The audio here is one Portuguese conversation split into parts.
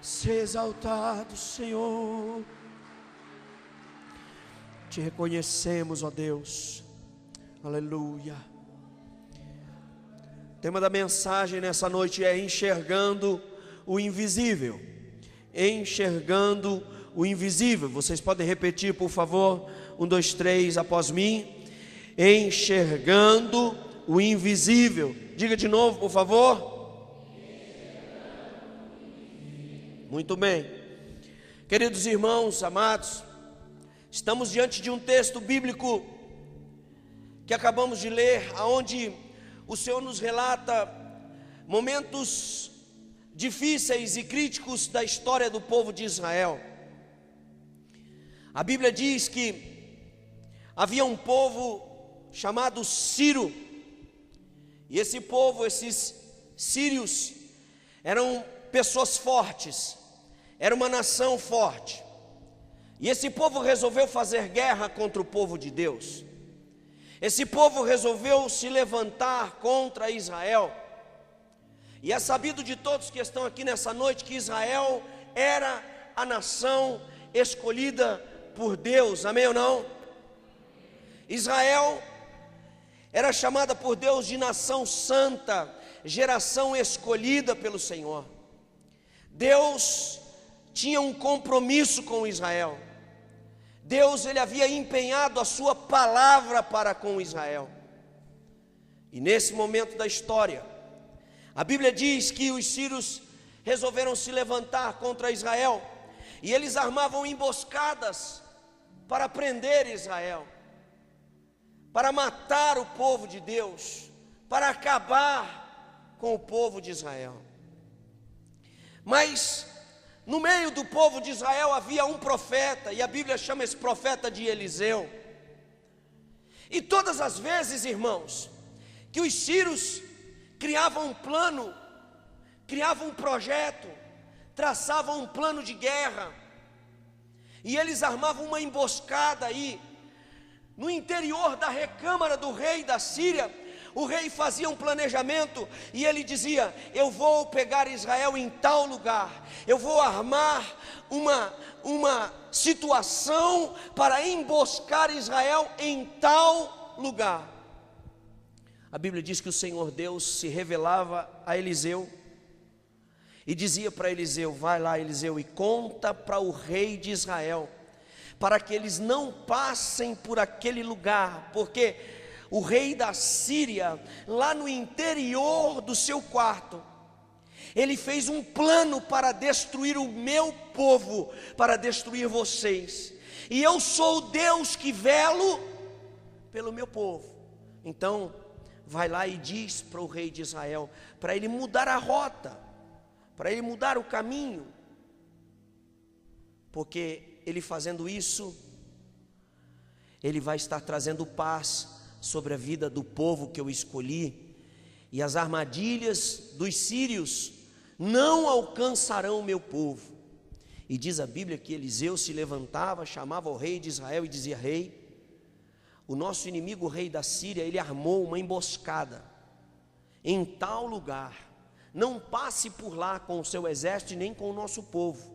Seja exaltado, Senhor. Te reconhecemos, ó Deus. Aleluia. O tema da mensagem nessa noite é enxergando o invisível. Enxergando o invisível. Vocês podem repetir, por favor? 1, 2, 3, após mim. Enxergando o invisível. Diga de novo, por favor. Muito bem. Queridos irmãos, amados, estamos diante de um texto bíblico que acabamos de ler, aonde o Senhor nos relata momentos difíceis e críticos da história do povo de Israel. A Bíblia diz que havia um povo chamado Ciro, e esse povo, esses sírios, eram pessoas fortes, era uma nação forte, e esse povo resolveu fazer guerra contra o povo de Deus. Esse povo resolveu se levantar contra Israel, e é sabido de todos que estão aqui nessa noite que Israel era a nação escolhida por Deus, amém ou não? Israel era chamada por Deus de nação santa, geração escolhida pelo Senhor. Deus tinha um compromisso com Israel. Deus, ele havia empenhado a sua palavra para com Israel. E nesse momento da história, a Bíblia diz que os sírios resolveram se levantar contra Israel, e eles armavam emboscadas para prender Israel, para matar o povo de Deus, para acabar com o povo de Israel. Mas no meio do povo de Israel havia um profeta, e a Bíblia chama esse profeta de Eliseu. E todas as vezes, irmãos, que os sírios criavam um plano, criavam um projeto, traçavam um plano de guerra, e eles armavam uma emboscada aí no interior da recâmara do rei da Síria. O rei fazia um planejamento e ele dizia: eu vou pegar Israel em tal lugar, eu vou armar uma situação para emboscar Israel em tal lugar. A Bíblia diz que o Senhor Deus se revelava a Eliseu e dizia para Eliseu: vai lá, Eliseu, e conta para o rei de Israel, para que eles não passem por aquele lugar, porque o rei da Síria, lá no interior do seu quarto, ele fez um plano para destruir o meu povo, para destruir vocês, e eu sou o Deus que velo pelo meu povo. Então vai lá e diz para o rei de Israel, para ele mudar a rota, para ele mudar o caminho, porque ele fazendo isso, ele vai estar trazendo paz sobre a vida do povo que eu escolhi, e as armadilhas dos sírios não alcançarão o meu povo. E diz a Bíblia que Eliseu se levantava, chamava o rei de Israel e dizia: rei, o nosso inimigo, o rei da Síria, ele armou uma emboscada em tal lugar, não passe por lá com o seu exército e nem com o nosso povo.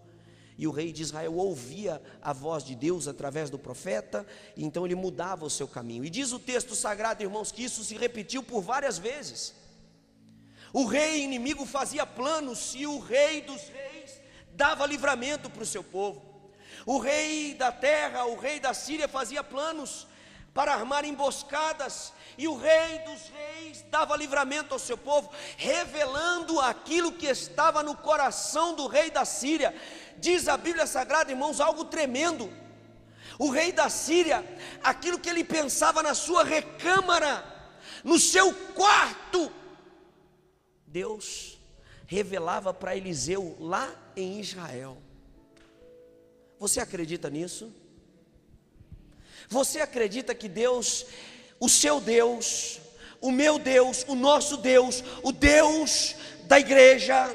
E o rei de Israel ouvia a voz de Deus através do profeta, e então ele mudava o seu caminho. E diz o texto sagrado, irmãos, que isso se repetiu por várias vezes. O rei inimigo fazia planos, e o rei dos reis dava livramento para o seu povo. O rei da terra, o rei da Síria, fazia planos para armar emboscadas, e o rei dos reis dava livramento ao seu povo, revelando aquilo que estava no coração do rei da Síria. Diz a Bíblia Sagrada, irmãos, algo tremendo. O rei da Síria, aquilo que ele pensava na sua recâmara, no seu quarto, Deus revelava para Eliseu lá em Israel. Você acredita nisso? Você acredita que Deus, o seu Deus, o meu Deus, o nosso Deus, o Deus da igreja,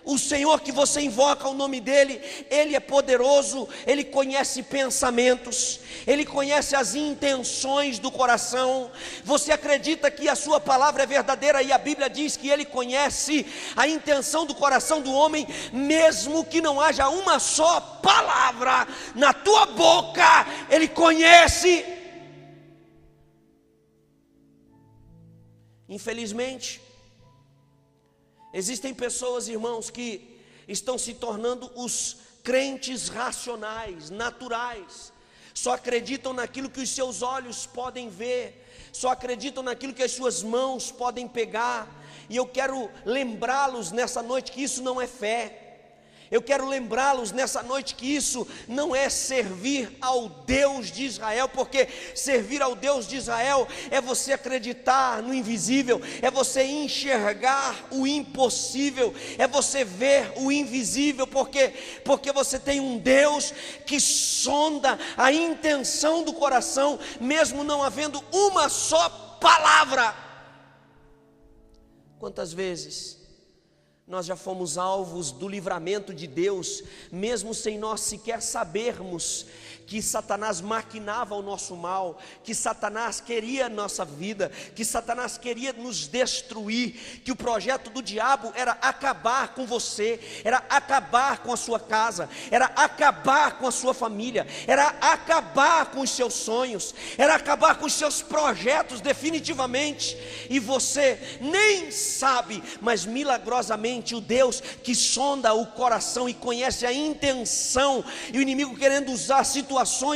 O Senhor que você invoca o nome dele, ele é poderoso, ele conhece pensamentos, ele conhece as intenções do coração. Você acredita que a sua palavra é verdadeira e a Bíblia diz que ele conhece a intenção do coração do homem, mesmo que não haja uma só palavra na tua boca, ele conhece. Infelizmente, existem pessoas, irmãos, que estão se tornando os crentes racionais, naturais. Só acreditam naquilo que os seus olhos podem ver, só acreditam naquilo que as suas mãos podem pegar. E eu quero lembrá-los nessa noite que isso não é fé. Eu quero lembrá-los nessa noite que isso não é servir ao Deus de Israel, porque servir ao Deus de Israel é você acreditar no invisível, é você enxergar o impossível, é você ver o invisível, porque você tem um Deus que sonda a intenção do coração, mesmo não havendo uma só palavra. Quantas vezes nós já fomos alvos do livramento de Deus, mesmo sem nós sequer sabermos que Satanás maquinava o nosso mal, que Satanás queria a nossa vida, que Satanás queria nos destruir, que o projeto do diabo era acabar com você, era acabar com a sua casa, era acabar com a sua família, era acabar com os seus sonhos, era acabar com os seus projetos definitivamente, e você nem sabe, mas milagrosamente o Deus que sonda o coração e conhece a intenção, e o inimigo querendo usar situações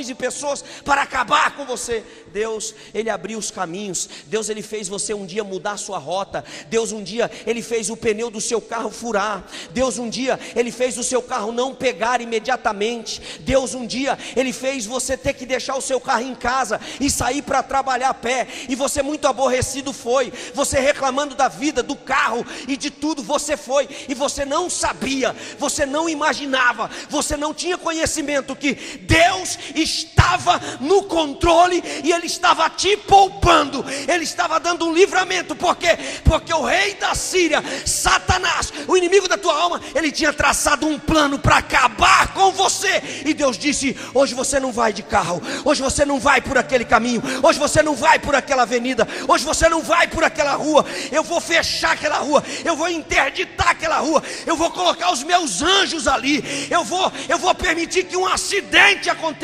e pessoas para acabar com você, Deus, ele abriu os caminhos. Deus, ele fez você um dia mudar sua rota. Deus, um dia, ele fez o pneu do seu carro furar. Deus, um dia, ele fez o seu carro não pegar imediatamente. Deus, um dia, ele fez você ter que deixar o seu carro em casa e sair para trabalhar a pé, e você muito aborrecido foi, você reclamando da vida, do carro e de tudo, você foi, e você não sabia, você não imaginava, você não tinha conhecimento que Deus estava no controle, e ele estava te poupando, ele estava dando um livramento, porque o rei da Síria, Satanás, o inimigo da tua alma, ele tinha traçado um plano para acabar com você, e Deus disse: hoje você não vai de carro, hoje você não vai por aquele caminho, hoje você não vai por aquela avenida, hoje você não vai por aquela rua, eu vou fechar aquela rua, eu vou interditar aquela rua, eu vou colocar os meus anjos ali, eu vou permitir que um acidente aconteça,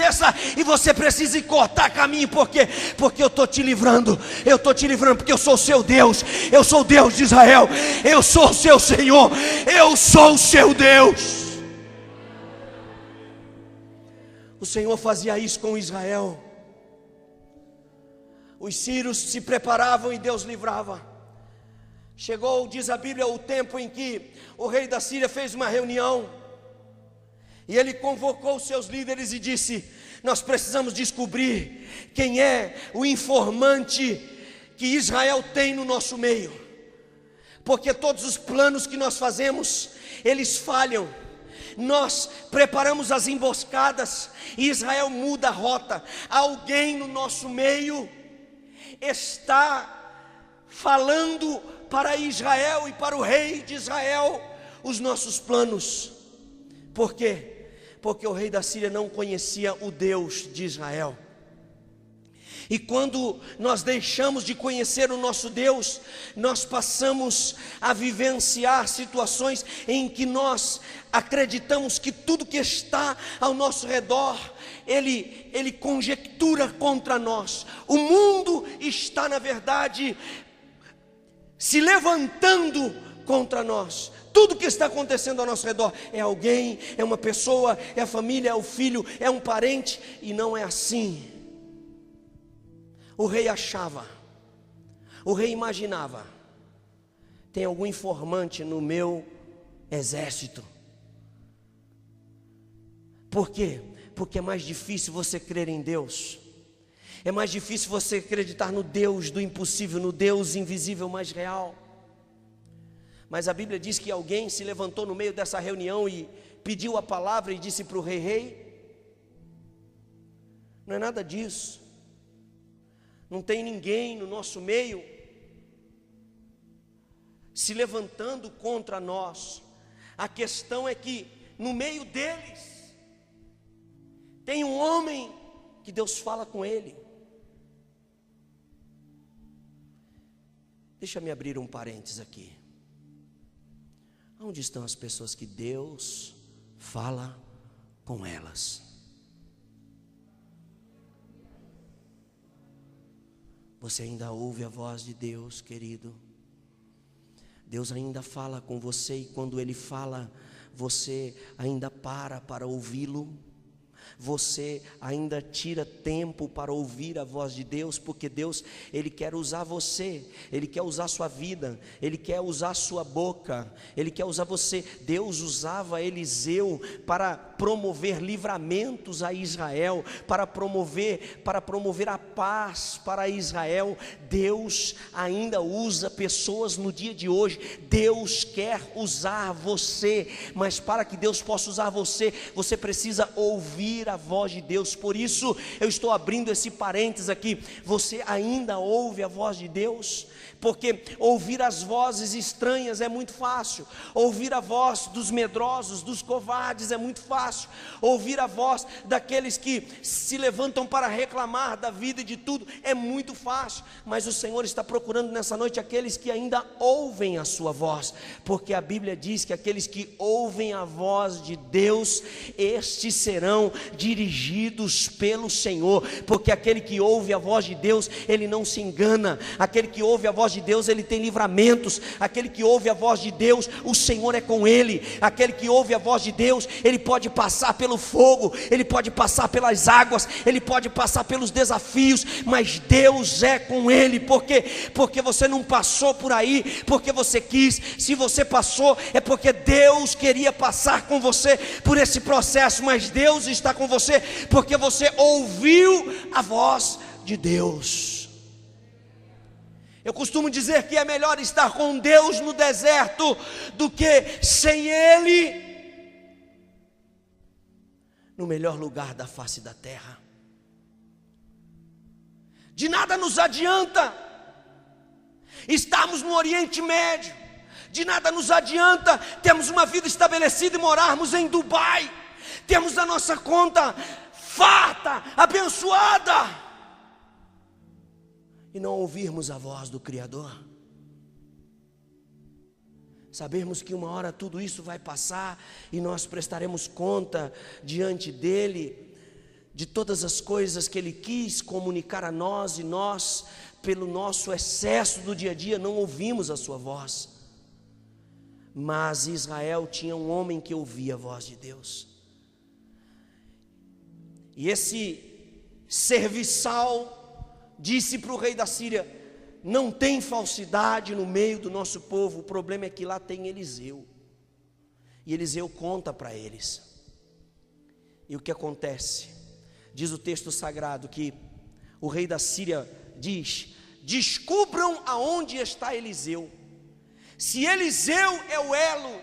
e você precisa cortar caminho, porque eu estou te livrando, porque eu sou o seu Deus, eu sou o Deus de Israel, eu sou o seu Senhor, eu sou o seu Deus. O Senhor fazia isso com Israel. Os sírios se preparavam e Deus livrava. Chegou, diz a Bíblia, o tempo em que o rei da Síria fez uma reunião, e ele convocou os seus líderes e disse: nós precisamos descobrir quem é o informante que Israel tem no nosso meio, porque todos os planos que nós fazemos, eles falham. Nós preparamos as emboscadas e Israel muda a rota. Alguém no nosso meio está falando para Israel e para o rei de Israel os nossos planos. Por quê? Porque o rei da Síria não conhecia o Deus de Israel. E quando nós deixamos de conhecer o nosso Deus, nós passamos a vivenciar situações em que nós acreditamos que tudo que está ao nosso redor, ele conjectura contra nós. O mundo está, na verdade, se levantando contra nós. Tudo que está acontecendo ao nosso redor é alguém, é uma pessoa, é a família, é o filho, é um parente, e não é assim. O rei achava, o rei imaginava: tem algum informante no meu exército. Por quê? Porque é mais difícil você crer em Deus, é mais difícil você acreditar no Deus do impossível, no Deus invisível mais real. Mas a Bíblia diz que alguém se levantou no meio dessa reunião e pediu a palavra e disse para o rei: rei, não é nada disso. Não tem ninguém no nosso meio se levantando contra nós. A questão é que no meio deles tem um homem que Deus fala com ele. Deixa-me abrir um parênteses aqui. Onde estão as pessoas que Deus fala com elas? Você ainda ouve a voz de Deus, querido? Deus ainda fala com você, e quando Ele fala, você ainda para ouvi-lo? Você ainda tira tempo para ouvir a voz de Deus? Porque Deus, Ele quer usar você, Ele quer usar sua vida, Ele quer usar a sua boca, Ele quer usar você. Deus usava Eliseu para promover livramentos a Israel, para promover a paz para Israel. Deus ainda usa pessoas no dia de hoje. Deus quer usar você, mas para que Deus possa usar você, você precisa ouvir a voz de Deus. Por isso eu estou abrindo esse parênteses aqui. Você ainda ouve a voz de Deus? Porque ouvir as vozes estranhas é muito fácil. Ouvir a voz dos medrosos, dos covardes é muito fácil. Ouvir a voz daqueles que se levantam para reclamar da vida e de tudo é muito fácil. Mas o Senhor está procurando nessa noite aqueles que ainda ouvem a sua voz, porque a Bíblia diz que aqueles que ouvem a voz de Deus, estes serão dirigidos pelo Senhor. Porque aquele que ouve a voz de Deus, ele não se engana. Aquele que ouve a voz de Deus, ele tem livramentos. Aquele que ouve a voz de Deus, o Senhor é com ele. Aquele que ouve a voz de Deus, ele pode passar pelo fogo, ele pode passar pelas águas, ele pode passar pelos desafios, mas Deus é com ele. Porque você não passou por aí porque você quis. Se você passou, é porque Deus queria passar com você por esse processo. Mas Deus está com você porque você ouviu a voz de Deus. Eu costumo dizer que é melhor estar com Deus no deserto do que sem Ele no melhor lugar da face da terra. De nada nos adianta estarmos no Oriente Médio, de nada nos adianta termos uma vida estabelecida e morarmos em Dubai, temos a nossa conta farta, abençoada, e não ouvirmos a voz do Criador. Sabermos que uma hora tudo isso vai passar e nós prestaremos conta diante dEle de todas as coisas que Ele quis comunicar a nós, e nós, pelo nosso excesso do dia a dia, não ouvimos a sua voz. Mas Israel tinha um homem que ouvia a voz de Deus, e esse serviçal disse para o rei da Síria: não tem falsidade no meio do nosso povo, o problema é que lá tem Eliseu. E Eliseu conta para eles. E o que acontece? Diz o texto sagrado que o rei da Síria diz: descubram aonde está Eliseu. Se Eliseu é o elo,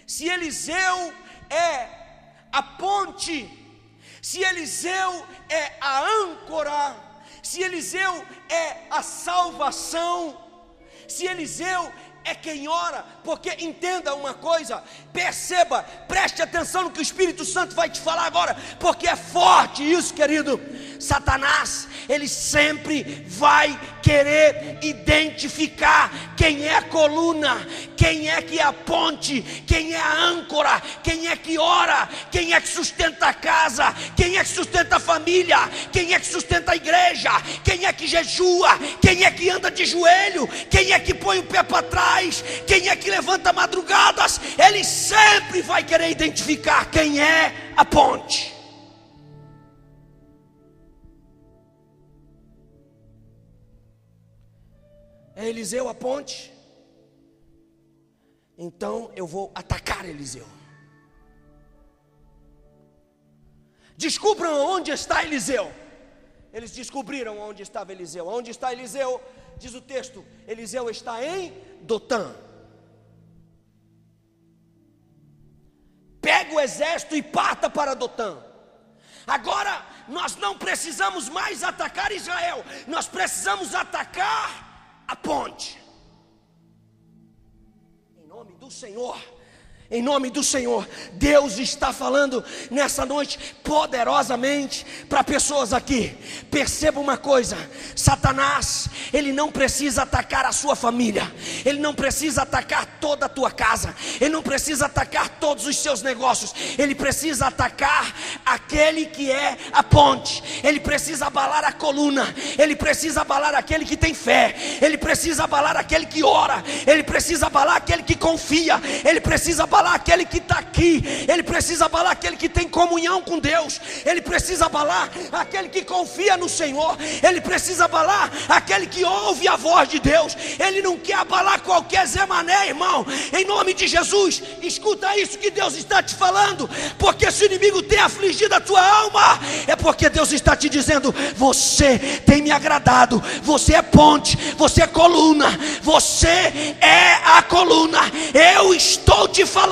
se Eliseu é a ponte, se Eliseu é a âncora, se Eliseu é a salvação, se Eliseu é quem ora. Porque entenda uma coisa, perceba, preste atenção no que o Espírito Santo vai te falar agora, porque é forte isso, querido. Satanás, ele sempre vai querer identificar quem é a coluna, quem é que é a ponte, quem é a âncora, quem é que ora, quem é que sustenta a casa, quem é que sustenta a família, quem é que sustenta a igreja, quem é que jejua, quem é que anda de joelho, quem é que põe o pé para trás, quem é que levanta madrugadas. Ele sempre vai querer identificar quem é a ponte. É Eliseu a ponte? Então eu vou atacar Eliseu. Descubram onde está Eliseu. Eles descobriram onde estava Eliseu. Onde está Eliseu? Diz o texto: Eliseu está em Dotã. Pega o exército e parta para Dotã. Agora nós não precisamos mais atacar Israel, nós precisamos atacar a ponte. Em nome do Senhor, Em nome do Senhor, Deus está falando nessa noite poderosamente para pessoas aqui. Perceba uma coisa: Satanás, ele não precisa atacar a sua família, ele não precisa atacar toda a tua casa, ele não precisa atacar todos os seus negócios, ele precisa atacar aquele que é a ponte, ele precisa abalar a coluna, ele precisa abalar aquele que tem fé, ele precisa abalar aquele que ora, ele precisa abalar aquele que confia, ele precisa abalar aquele que está aqui, ele precisa abalar aquele que tem comunhão com Deus, ele precisa abalar aquele que confia no Senhor, ele precisa abalar aquele que ouve a voz de Deus. Ele não quer abalar qualquer Zé Mané, irmão. Em nome de Jesus, escuta isso que Deus está te falando, porque se o inimigo tem afligido a tua alma, é porque Deus está te dizendo: você tem me agradado, você é ponte, você é coluna, você é a coluna, eu estou te falando.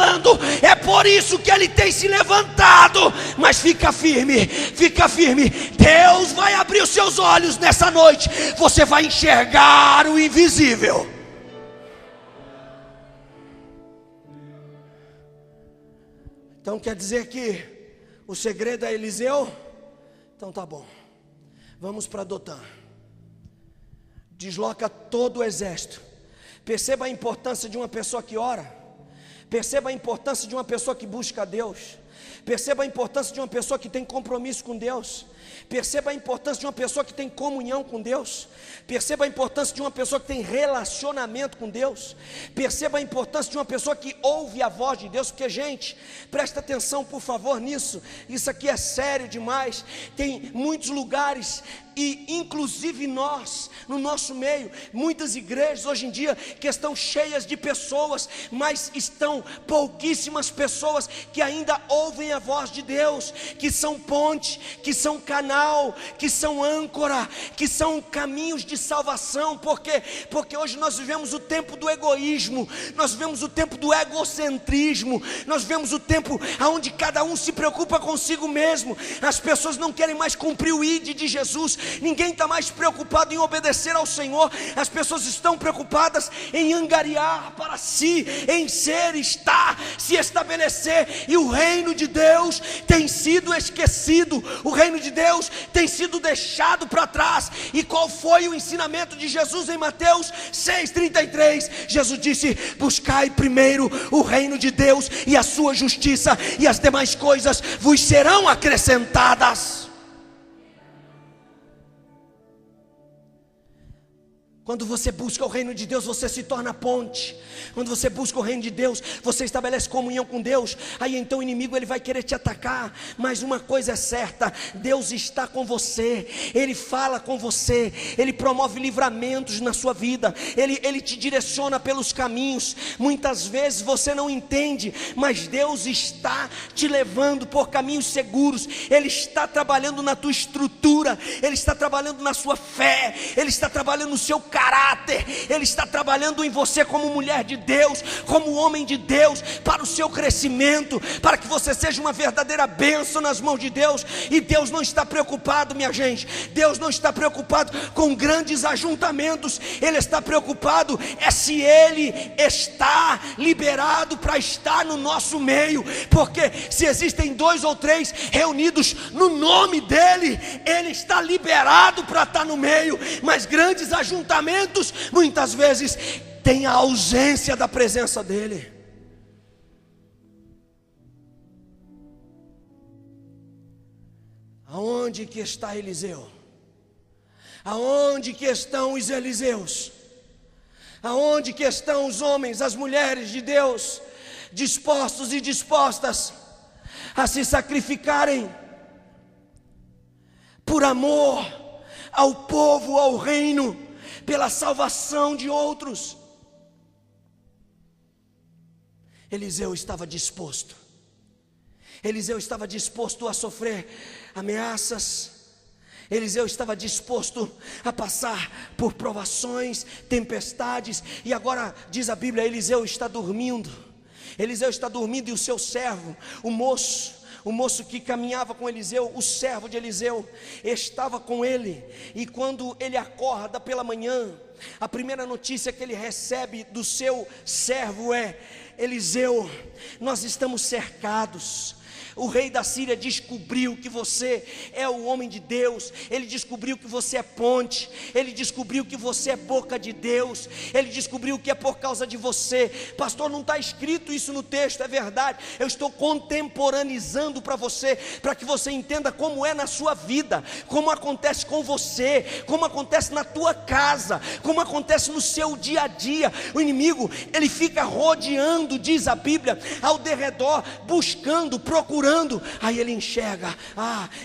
É por isso que ele tem se levantado. Mas fica firme, fica firme. Deus vai abrir os seus olhos nessa noite. Você vai enxergar o invisível. Então quer dizer que o segredo é Eliseu? Então tá bom, vamos para Dotã. Desloca todo o exército. Perceba a importância de uma pessoa que ora. Perceba a importância de uma pessoa que busca a Deus. Perceba a importância de uma pessoa que tem compromisso com Deus. Perceba a importância de uma pessoa que tem comunhão com Deus. Perceba a importância de uma pessoa que tem relacionamento com Deus. Perceba a importância de uma pessoa que ouve a voz de Deus. Porque, gente, presta atenção por favor nisso. Isso aqui é sério demais. Tem muitos lugares, e inclusive nós, no nosso meio, muitas igrejas hoje em dia que estão cheias de pessoas, mas estão pouquíssimas pessoas que ainda ouvem a voz de Deus, que são ponte, que são canal, que são âncora, que são caminhos de salvação. Por quê? Porque hoje nós vivemos o tempo do egoísmo, nós vivemos o tempo do egocentrismo, nós vivemos o tempo onde cada um se preocupa consigo mesmo. As pessoas não querem mais cumprir o ID de Jesus. Ninguém está mais preocupado em obedecer ao Senhor. As pessoas estão preocupadas em angariar para si, em ser, estar, se estabelecer. E o reino de Deus tem sido esquecido, o reino de Deus tem sido deixado para trás. E qual foi o ensinamento de Jesus em Mateus 6,33? Jesus disse: buscai primeiro o reino de Deus e a sua justiça, e as demais coisas vos serão acrescentadas. Quando você busca o reino de Deus, você se torna ponte. Quando você busca o reino de Deus, você estabelece comunhão com Deus. Aí então o inimigo ele vai querer te atacar. Mas uma coisa é certa: Deus está com você. Ele fala com você. Ele promove livramentos na sua vida. Ele te direciona pelos caminhos. Muitas vezes você não entende, mas Deus está te levando por caminhos seguros. Ele está trabalhando na tua estrutura. Ele está trabalhando na sua fé. Ele está trabalhando no seu caráter. Ele está trabalhando em você como mulher de Deus, como homem de Deus, para o seu crescimento, para que você seja uma verdadeira bênção nas mãos de Deus. E Deus não está preocupado, minha gente, Deus não está preocupado com grandes ajuntamentos. Ele está preocupado se Ele está liberado para estar no nosso meio. Porque se existem 2 ou 3 reunidos no nome dEle, Ele está liberado para estar no meio. Mas grandes ajuntamentos muitas vezes tem a ausência da presença dEle. Aonde que está Eliseu? Aonde que estão os Eliseus? Aonde que estão os homens, as mulheres de Deus, dispostos e dispostas a se sacrificarem por amor ao povo, ao reino, pela salvação de outros? Eliseu estava disposto. Eliseu estava disposto a sofrer ameaças. Eliseu estava disposto a passar por provações, tempestades. E agora diz a Bíblia, Eliseu está dormindo. Eliseu está dormindo e o seu servo, o moço, que caminhava com Eliseu, o servo de Eliseu, estava com ele. E quando ele acorda pela manhã, a primeira notícia que ele recebe do seu servo é: Eliseu, nós estamos cercados. O rei da Síria descobriu que você é o homem de Deus. Ele descobriu que você é ponte. Ele descobriu que você é boca de Deus. Ele descobriu que é por causa de você. Pastor, não está escrito isso no texto, é verdade. Eu estou contemporaneizando para você, para que você entenda como é na sua vida, como acontece com você, como acontece na tua casa, como acontece no seu dia a dia. O inimigo, ele fica rodeando, diz a Bíblia, ao derredor, buscando, procurando. Aí ele enxerga: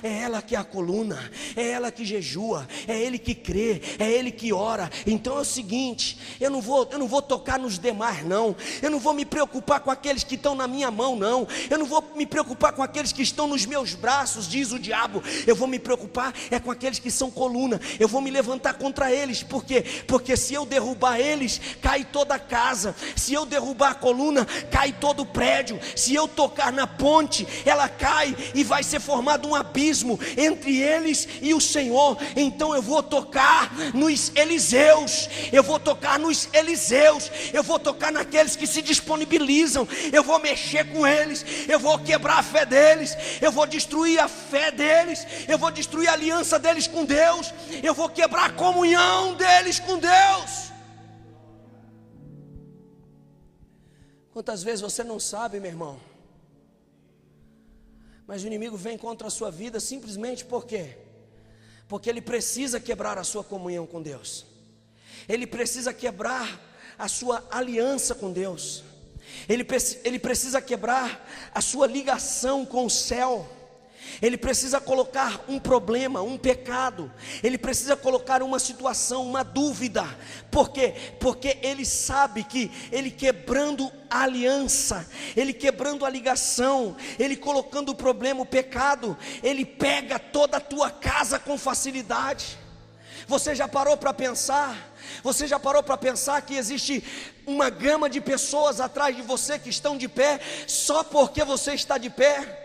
é ela que é a coluna, é ela que jejua, é ele que crê, é ele que ora. Então é o seguinte, eu não vou tocar nos demais não, eu não vou me preocupar com aqueles que estão na minha mão não, eu não vou me preocupar com aqueles que estão nos meus braços, diz o diabo. Eu vou me preocupar com aqueles que são coluna. Eu vou me levantar contra eles. Por quê? Porque se eu derrubar eles, cai toda a casa. Se eu derrubar a coluna, cai todo o prédio. Se eu tocar na ponte, ela cai e vai ser formado um abismo entre eles e o Senhor. Então eu vou tocar nos Eliseus, eu vou tocar nos Eliseus, eu vou tocar naqueles que se disponibilizam, eu vou mexer com eles, eu vou quebrar a fé deles, eu vou destruir a fé deles, eu vou destruir a aliança deles com Deus, eu vou quebrar a comunhão deles com Deus. Quantas vezes você não sabe, meu irmão, mas o inimigo vem contra a sua vida simplesmente por quê? Porque ele precisa quebrar a sua comunhão com Deus. Ele precisa quebrar a sua aliança com Deus. Ele precisa quebrar a sua ligação com o céu. Ele precisa colocar um problema, um pecado. Ele precisa colocar uma situação, uma dúvida. Por quê? Porque ele sabe que ele quebrando a aliança, ele quebrando a ligação, ele colocando o problema, o pecado, ele pega toda a tua casa com facilidade. Você já parou para pensar? Você já parou para pensar que existe uma gama de pessoas atrás de você que estão de pé só porque você está de pé?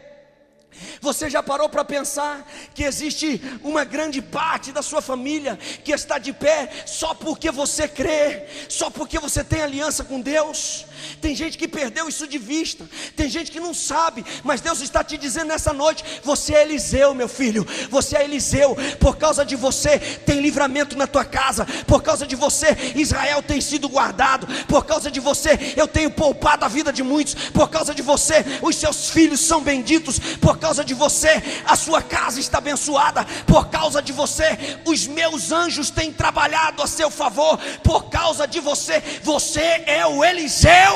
Você já parou para pensar que existe uma grande parte da sua família que está de pé só porque você crê, só porque você tem aliança com Deus? Tem gente que perdeu isso de vista, tem gente que não sabe, mas Deus está te dizendo nessa noite: você é Eliseu, meu filho, você é Eliseu. Por causa de você tem livramento na tua casa, por causa de você Israel tem sido guardado, por causa de você eu tenho poupado a vida de muitos, por causa de você os seus filhos são benditos, por causa de você a sua casa está abençoada, por causa de você os meus anjos têm trabalhado a seu favor, por causa de você, você é o Eliseu.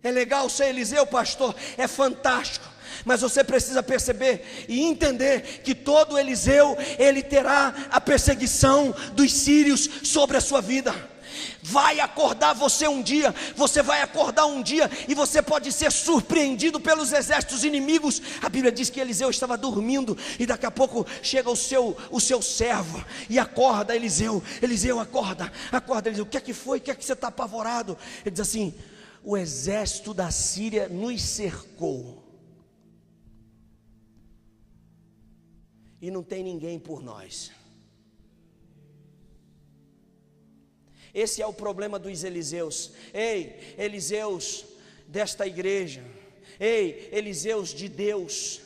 É legal ser Eliseu, pastor, é fantástico, mas você precisa perceber e entender que todo Eliseu, ele terá a perseguição dos sírios sobre a sua vida. Vai acordar você um dia, você vai acordar um dia e você pode ser surpreendido pelos exércitos inimigos. A Bíblia diz que Eliseu estava dormindo e daqui a pouco chega o seu servo e acorda Eliseu. Eliseu, acorda, Eliseu, o que é que foi? O que é que você está apavorado? Ele diz assim: o exército da Síria nos cercou e não tem ninguém por nós. Esse é o problema dos Eliseus. Ei, Eliseus desta igreja, ei, Eliseus de Deus,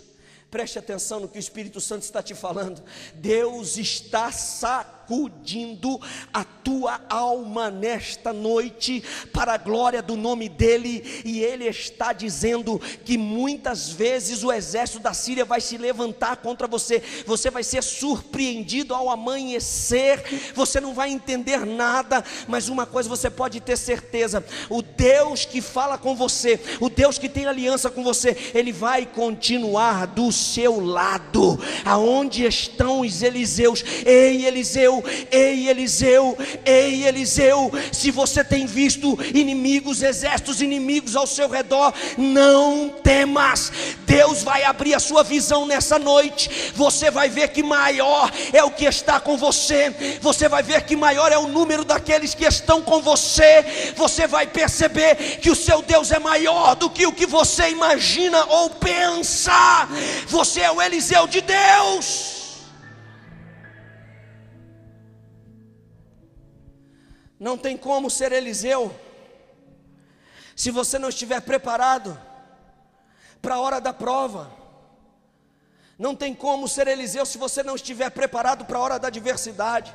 preste atenção no que o Espírito Santo está te falando. Deus está sacudindo a tua alma nesta noite para a glória do nome dele, e ele está dizendo que muitas vezes o exército da Síria vai se levantar contra você. Você vai ser surpreendido ao amanhecer, você não vai entender nada, mas uma coisa você pode ter certeza: o Deus que fala com você, o Deus que tem aliança com você, ele vai continuar do seu lado. Aonde estão os Eliseus? Ei, Eliseu, Eliseu, ei Eliseu, ei Eliseu, se você tem visto inimigos, exércitos inimigos ao seu redor, não temas, Deus vai abrir a sua visão nessa noite, você vai ver que maior é o que está com você, você vai ver que maior é o número daqueles que estão com você, você vai perceber que o seu Deus é maior do que o que você imagina ou pensa, você é o Eliseu de Deus. Não tem como ser Eliseu se você não estiver preparado para a hora da prova. Não tem como ser Eliseu se você não estiver preparado para a hora da adversidade.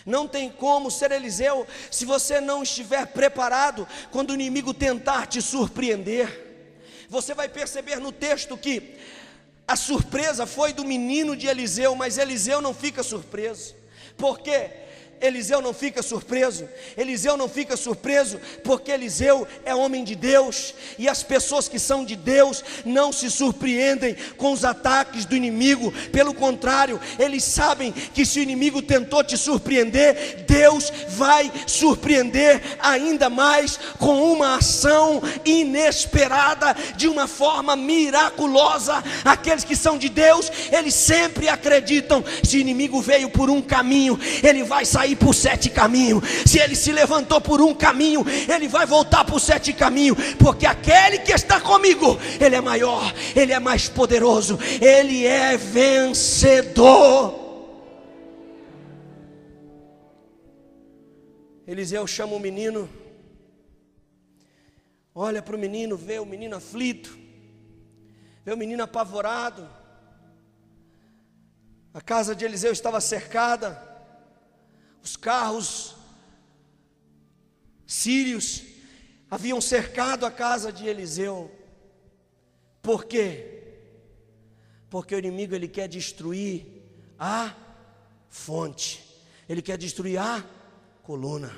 Não tem como ser Eliseu se você não estiver preparado quando o inimigo tentar te surpreender. Você vai perceber no texto que a surpresa foi do menino de Eliseu, mas Eliseu não fica surpreso. Por quê? Eliseu não fica surpreso, Eliseu não fica surpreso, porque Eliseu é homem de Deus, e as pessoas que são de Deus não se surpreendem com os ataques do inimigo, pelo contrário, eles sabem que se o inimigo tentou te surpreender, Deus vai surpreender ainda mais com uma ação inesperada, de uma forma miraculosa. Aqueles que são de Deus, eles sempre acreditam, se o inimigo veio por um caminho, ele vai sair por 7 caminhos. Se ele se levantou por um caminho, ele vai voltar por 7 caminhos, porque aquele que está comigo, ele é maior, ele é mais poderoso, ele é vencedor. Eliseu chama o menino, olha para o menino, vê o menino aflito, vê o menino apavorado. A casa de Eliseu estava cercada, os carros sírios haviam cercado a casa de Eliseu. Por quê? Porque o inimigo, ele quer destruir a fonte, ele quer destruir a coluna.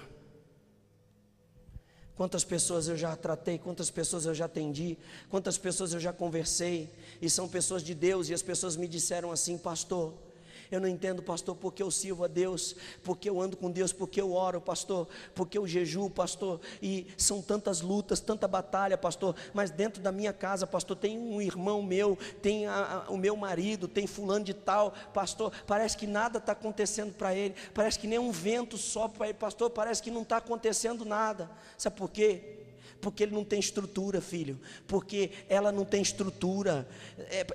Quantas pessoas eu já tratei, quantas pessoas eu já atendi, quantas pessoas eu já conversei, e são pessoas de Deus, e as pessoas me disseram assim: pastor, eu não entendo, pastor, porque eu sirvo a Deus, porque eu ando com Deus, porque eu oro, pastor, porque eu jejuo, pastor, e são tantas lutas, tanta batalha, pastor, mas dentro da minha casa, pastor, tem um irmão meu, tem o meu marido, tem fulano de tal, pastor, parece que nada está acontecendo para ele, parece que nem um vento sopra para ele, pastor, parece que não está acontecendo nada. Sabe por quê? Porque ele não tem estrutura, filho, porque ela não tem estrutura,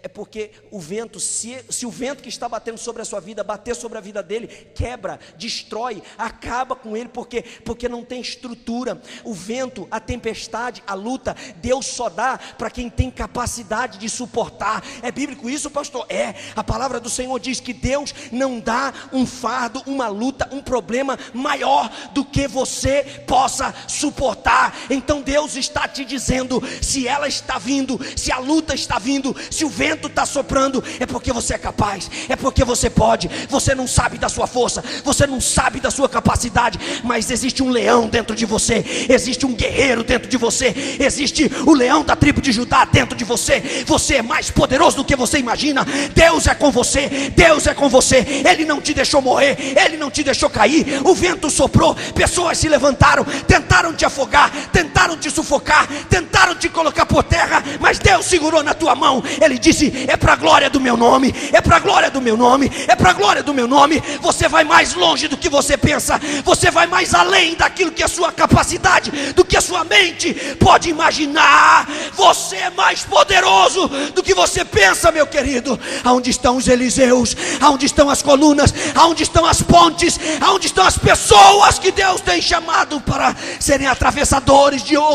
é porque o vento, se o vento que está batendo sobre a sua vida, bater sobre a vida dele, quebra, destrói, acaba com ele, porque não tem estrutura. O vento, a tempestade, a luta, Deus só dá para quem tem capacidade de suportar. É bíblico isso, pastor? É, a palavra do Senhor diz que Deus não dá um fardo, uma luta, um problema maior do que você possa suportar. Então Deus está te dizendo, se ela está vindo, se a luta está vindo, se o vento está soprando, é porque você é capaz, é porque você pode. Você não sabe da sua força, você não sabe da sua capacidade, mas existe um leão dentro de você, existe um guerreiro dentro de você, existe o leão da tribo de Judá dentro de você. Você é mais poderoso do que você imagina. Deus é com você, Deus é com você. Ele não te deixou morrer, Ele não te deixou cair. O vento soprou, pessoas se levantaram, tentaram te afogar, tentaram te sufocar, tentaram te colocar por terra, mas Deus segurou na tua mão. Ele disse: é para a glória do meu nome, é para a glória do meu nome, é para a glória do meu nome. Você vai mais longe do que você pensa, você vai mais além daquilo que a sua capacidade, do que a sua mente pode imaginar. Você é mais poderoso do que você pensa, meu querido. Aonde estão os Eliseus? Aonde estão as colunas? Aonde estão as pontes? Aonde estão as pessoas que Deus tem chamado para serem atravessadores de outros?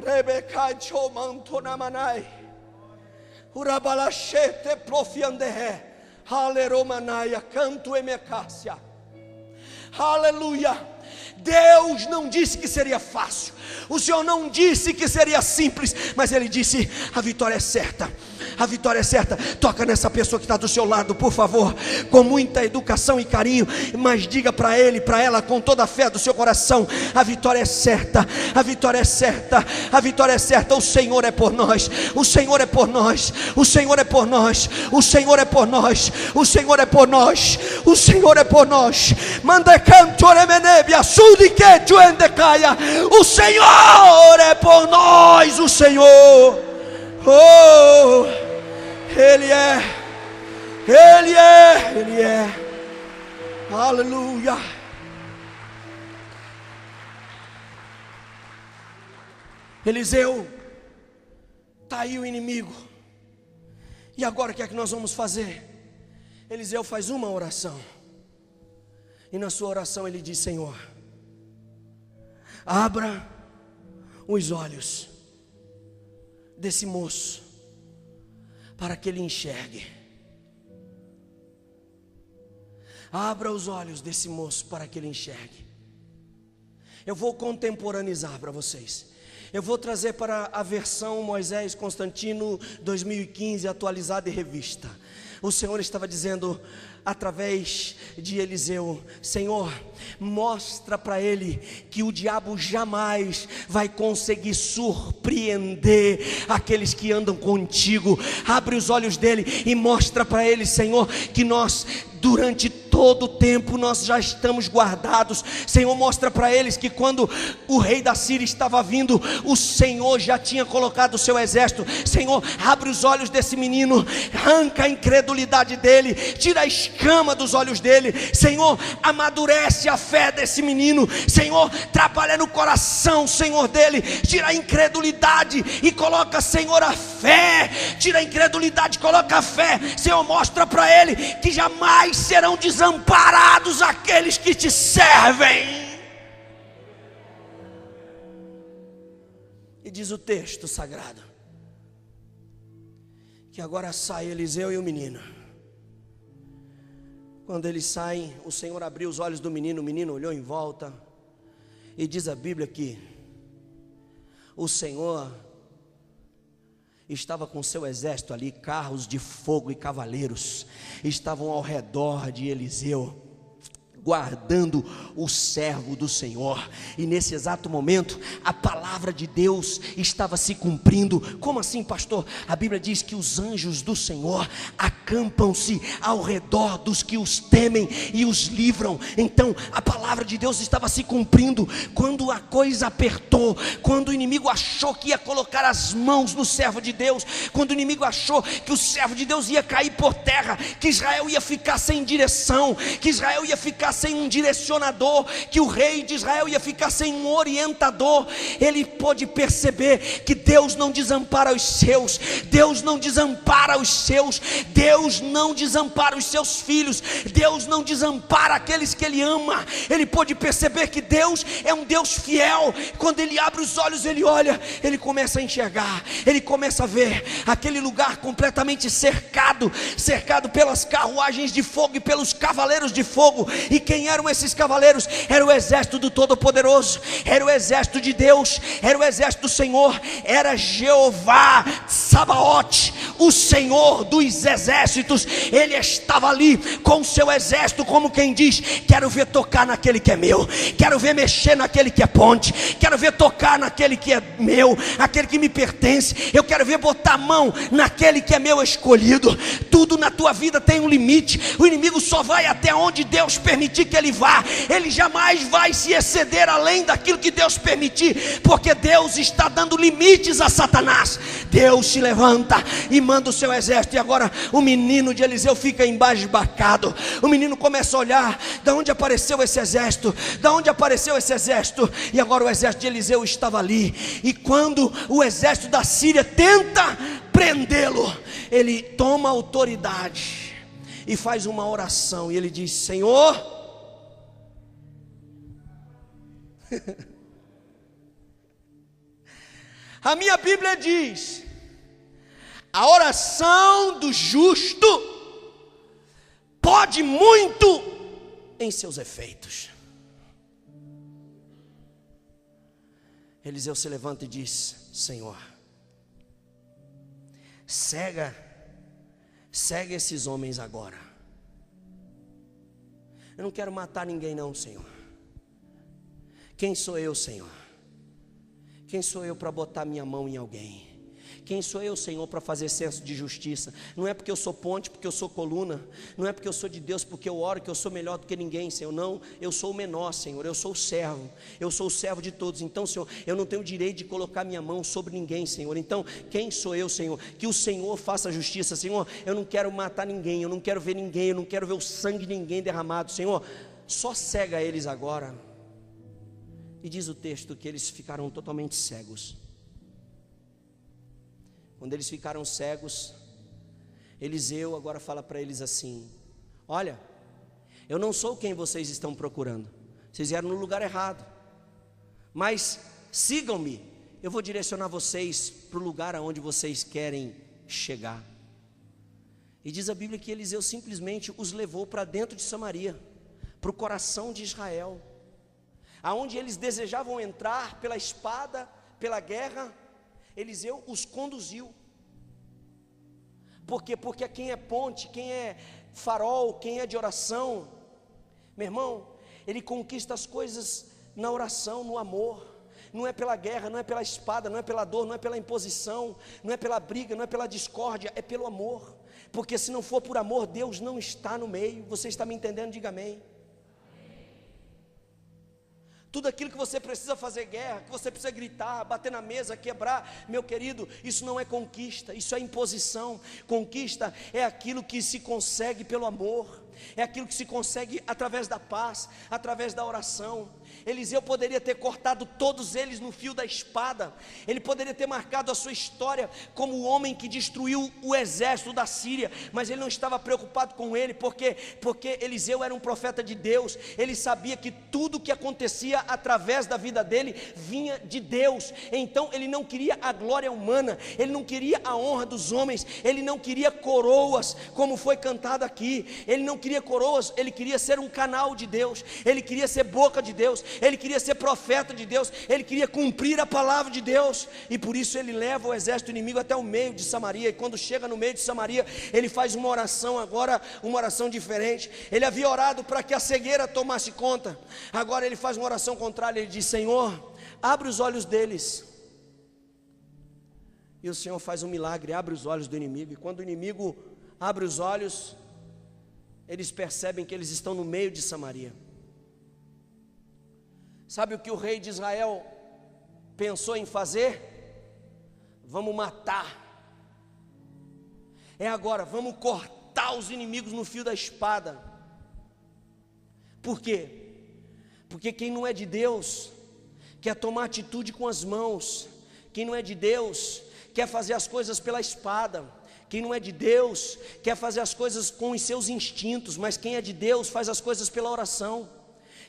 Rebecca Chomantonamanai Urabalachete profiandehe Haleromanaya canto emecácia. Aleluia. Deus não disse que seria fácil, o Senhor não disse que seria simples, mas Ele disse: a vitória é certa, A vitória é certa. Toca nessa pessoa que está do seu lado, por favor, com muita educação e carinho, mas diga para ele, para ela, com toda a fé do seu coração: a vitória é certa, a vitória é certa, a vitória é certa. O Senhor é por nós, o Senhor é por nós, o Senhor é por nós, o Senhor é por nós, o Senhor é por nós, o Senhor é por nós. Manda cantore menebia sudi que juende caia. O Senhor é por nós, o Senhor. Oh, Ele é, Ele é, Ele é. Aleluia. Eliseu, está aí o inimigo. E agora o que é que nós vamos fazer? Eliseu faz uma oração. E na sua oração ele diz: Senhor, abra os olhos desse moço, para que ele enxergue. Abra os olhos desse moço para que ele enxergue. Eu vou contemporaneizar para vocês. Eu vou trazer para a versão Moisés Constantino 2015, atualizada e revista. O Senhor estava dizendo através de Eliseu: Senhor, mostra para ele que o diabo jamais vai conseguir surpreender aqueles que andam contigo. Abre os olhos dele e mostra para ele, Senhor, que nós, durante todo o tempo, nós já estamos guardados. Senhor, mostra para eles que quando o rei da Síria estava vindo, o Senhor já tinha colocado o seu exército. Senhor, abre os olhos desse menino, arranca a incredulidade dele, tira a escama dos olhos dele. Senhor, amadurece a fé desse menino. Senhor, trabalha no coração, Senhor, dele. Tira a incredulidade e coloca, Senhor, a fé. Tira a incredulidade, coloca a fé. Senhor, mostra para ele que jamais serão desamparados aqueles que te servem. E diz o texto sagrado que agora sai Eliseu e o menino. Quando eles saem, o Senhor abriu os olhos do menino. O menino olhou em volta. E diz a Bíblia que o Senhor estava com seu exército ali, carros de fogo e cavaleiros estavam ao redor de Eliseu, guardando o servo do Senhor. E nesse exato momento a palavra de Deus estava se cumprindo. Como assim, pastor? A Bíblia diz que os anjos do Senhor acampam-se ao redor dos que os temem e os livram. Então a palavra de Deus estava se cumprindo. Quando a coisa apertou, quando o inimigo achou que ia colocar as mãos no servo de Deus, quando o inimigo achou que o servo de Deus ia cair por terra, que Israel ia ficar sem direção, que Israel ia ficar sem um direcionador, que o rei de Israel ia ficar sem um orientador, ele pôde perceber que Deus não desampara os seus. Deus não desampara os seus. Deus não desampara os seus filhos. Deus não desampara aqueles que Ele ama. Ele pôde perceber que Deus é um Deus fiel. Quando ele abre os olhos, ele olha, ele começa a enxergar, ele começa a ver aquele lugar completamente cercado pelas carruagens de fogo e pelos cavaleiros de fogo. E quem eram esses cavaleiros? Era o exército do Todo-Poderoso, era o exército de Deus, era o exército do Senhor, era Jeová Sabaote, o Senhor dos exércitos. Ele estava ali com o seu exército, como quem diz: quero ver tocar naquele que é meu, quero ver mexer naquele que é ponte, quero ver tocar naquele que é meu, aquele que me pertence. Eu quero ver botar a mão naquele que é meu escolhido. Tudo na tua vida tem um limite. O inimigo só vai até onde Deus permitir que ele vá. Ele jamais vai se exceder além daquilo que Deus permitir, porque Deus está dando limites a Satanás. Deus se levanta e manda o seu exército. E agora o menino de Eliseu fica embasbacado. O menino começa a olhar: de onde apareceu esse exército? De onde apareceu esse exército? E agora o exército de Eliseu estava ali. E quando o exército da Síria tenta prendê-lo, ele toma autoridade e faz uma oração. E ele diz: Senhor, a minha Bíblia diz: a oração do justo pode muito em seus efeitos. Eliseu se levanta e diz: Senhor, cega Segue esses homens agora. Eu não quero matar ninguém não, Senhor. Quem sou eu, Senhor? Quem sou eu para botar minha mão em alguém? Quem sou eu, Senhor, para fazer senso de justiça? Não é porque eu sou ponte, porque eu sou coluna. Não é porque eu sou de Deus, porque eu oro, que eu sou melhor do que ninguém, Senhor. Não, eu sou o menor, Senhor. Eu sou o servo. Eu sou o servo de todos. Então, Senhor, eu não tenho direito de colocar minha mão sobre ninguém, Senhor. Então, quem sou eu, Senhor? Que o Senhor faça justiça, Senhor. Eu não quero matar ninguém, eu não quero ver ninguém, eu não quero ver o sangue de ninguém derramado, Senhor. Só cega eles agora. E diz o texto que eles ficaram totalmente cegos. Quando eles ficaram cegos, Eliseu agora fala para eles assim: olha, eu não sou quem vocês estão procurando, vocês vieram no lugar errado, mas sigam-me, eu vou direcionar vocês para o lugar aonde vocês querem chegar. E diz a Bíblia que Eliseu simplesmente os levou para dentro de Samaria, para o coração de Israel, aonde eles desejavam entrar pela espada, pela guerra. Eliseu os conduziu. Por quê? Porque quem é ponte, quem é farol, quem é de oração, meu irmão, ele conquista as coisas na oração, no amor. Não é pela guerra, não é pela espada, não é pela dor, não é pela imposição, não é pela briga, não é pela discórdia, é pelo amor. Porque se não for por amor, Deus não está no meio. Você está me entendendo? Diga amém. Tudo aquilo que você precisa fazer guerra, que você precisa gritar, bater na mesa, quebrar, meu querido, isso não é conquista, isso é imposição. Conquista é aquilo que se consegue pelo amor, é aquilo que se consegue através da paz, através da oração. Eliseu poderia ter cortado todos eles no fio da espada, ele poderia ter marcado a sua história como o homem que destruiu o exército da Síria, mas ele não estava preocupado com ele, porque Eliseu era um profeta de Deus, ele sabia que tudo que acontecia através da vida dele vinha de Deus. Então ele não queria a glória humana, ele não queria a honra dos homens, ele não queria coroas, como foi cantado aqui, ele não queria coroas, ele queria ser um canal de Deus, ele queria ser boca de Deus, ele queria ser profeta de Deus, ele queria cumprir a palavra de Deus, e por isso ele leva o exército inimigo até o meio de Samaria. E quando chega no meio de Samaria, ele faz uma oração, agora uma oração diferente. Ele havia orado para que a cegueira tomasse conta, agora ele faz uma oração contrária. Ele diz: Senhor, abre os olhos deles. E o Senhor faz um milagre, abre os olhos do inimigo. E quando o inimigo abre os olhos, eles percebem que eles estão no meio de Samaria. Sabe o que o rei de Israel pensou em fazer? Vamos matar. É agora, vamos cortar os inimigos no fio da espada. Por quê? Porque quem não é de Deus quer tomar atitude com as mãos. Quem não é de Deus quer fazer as coisas pela espada. Quem não é de Deus quer fazer as coisas com os seus instintos, mas quem é de Deus faz as coisas pela oração.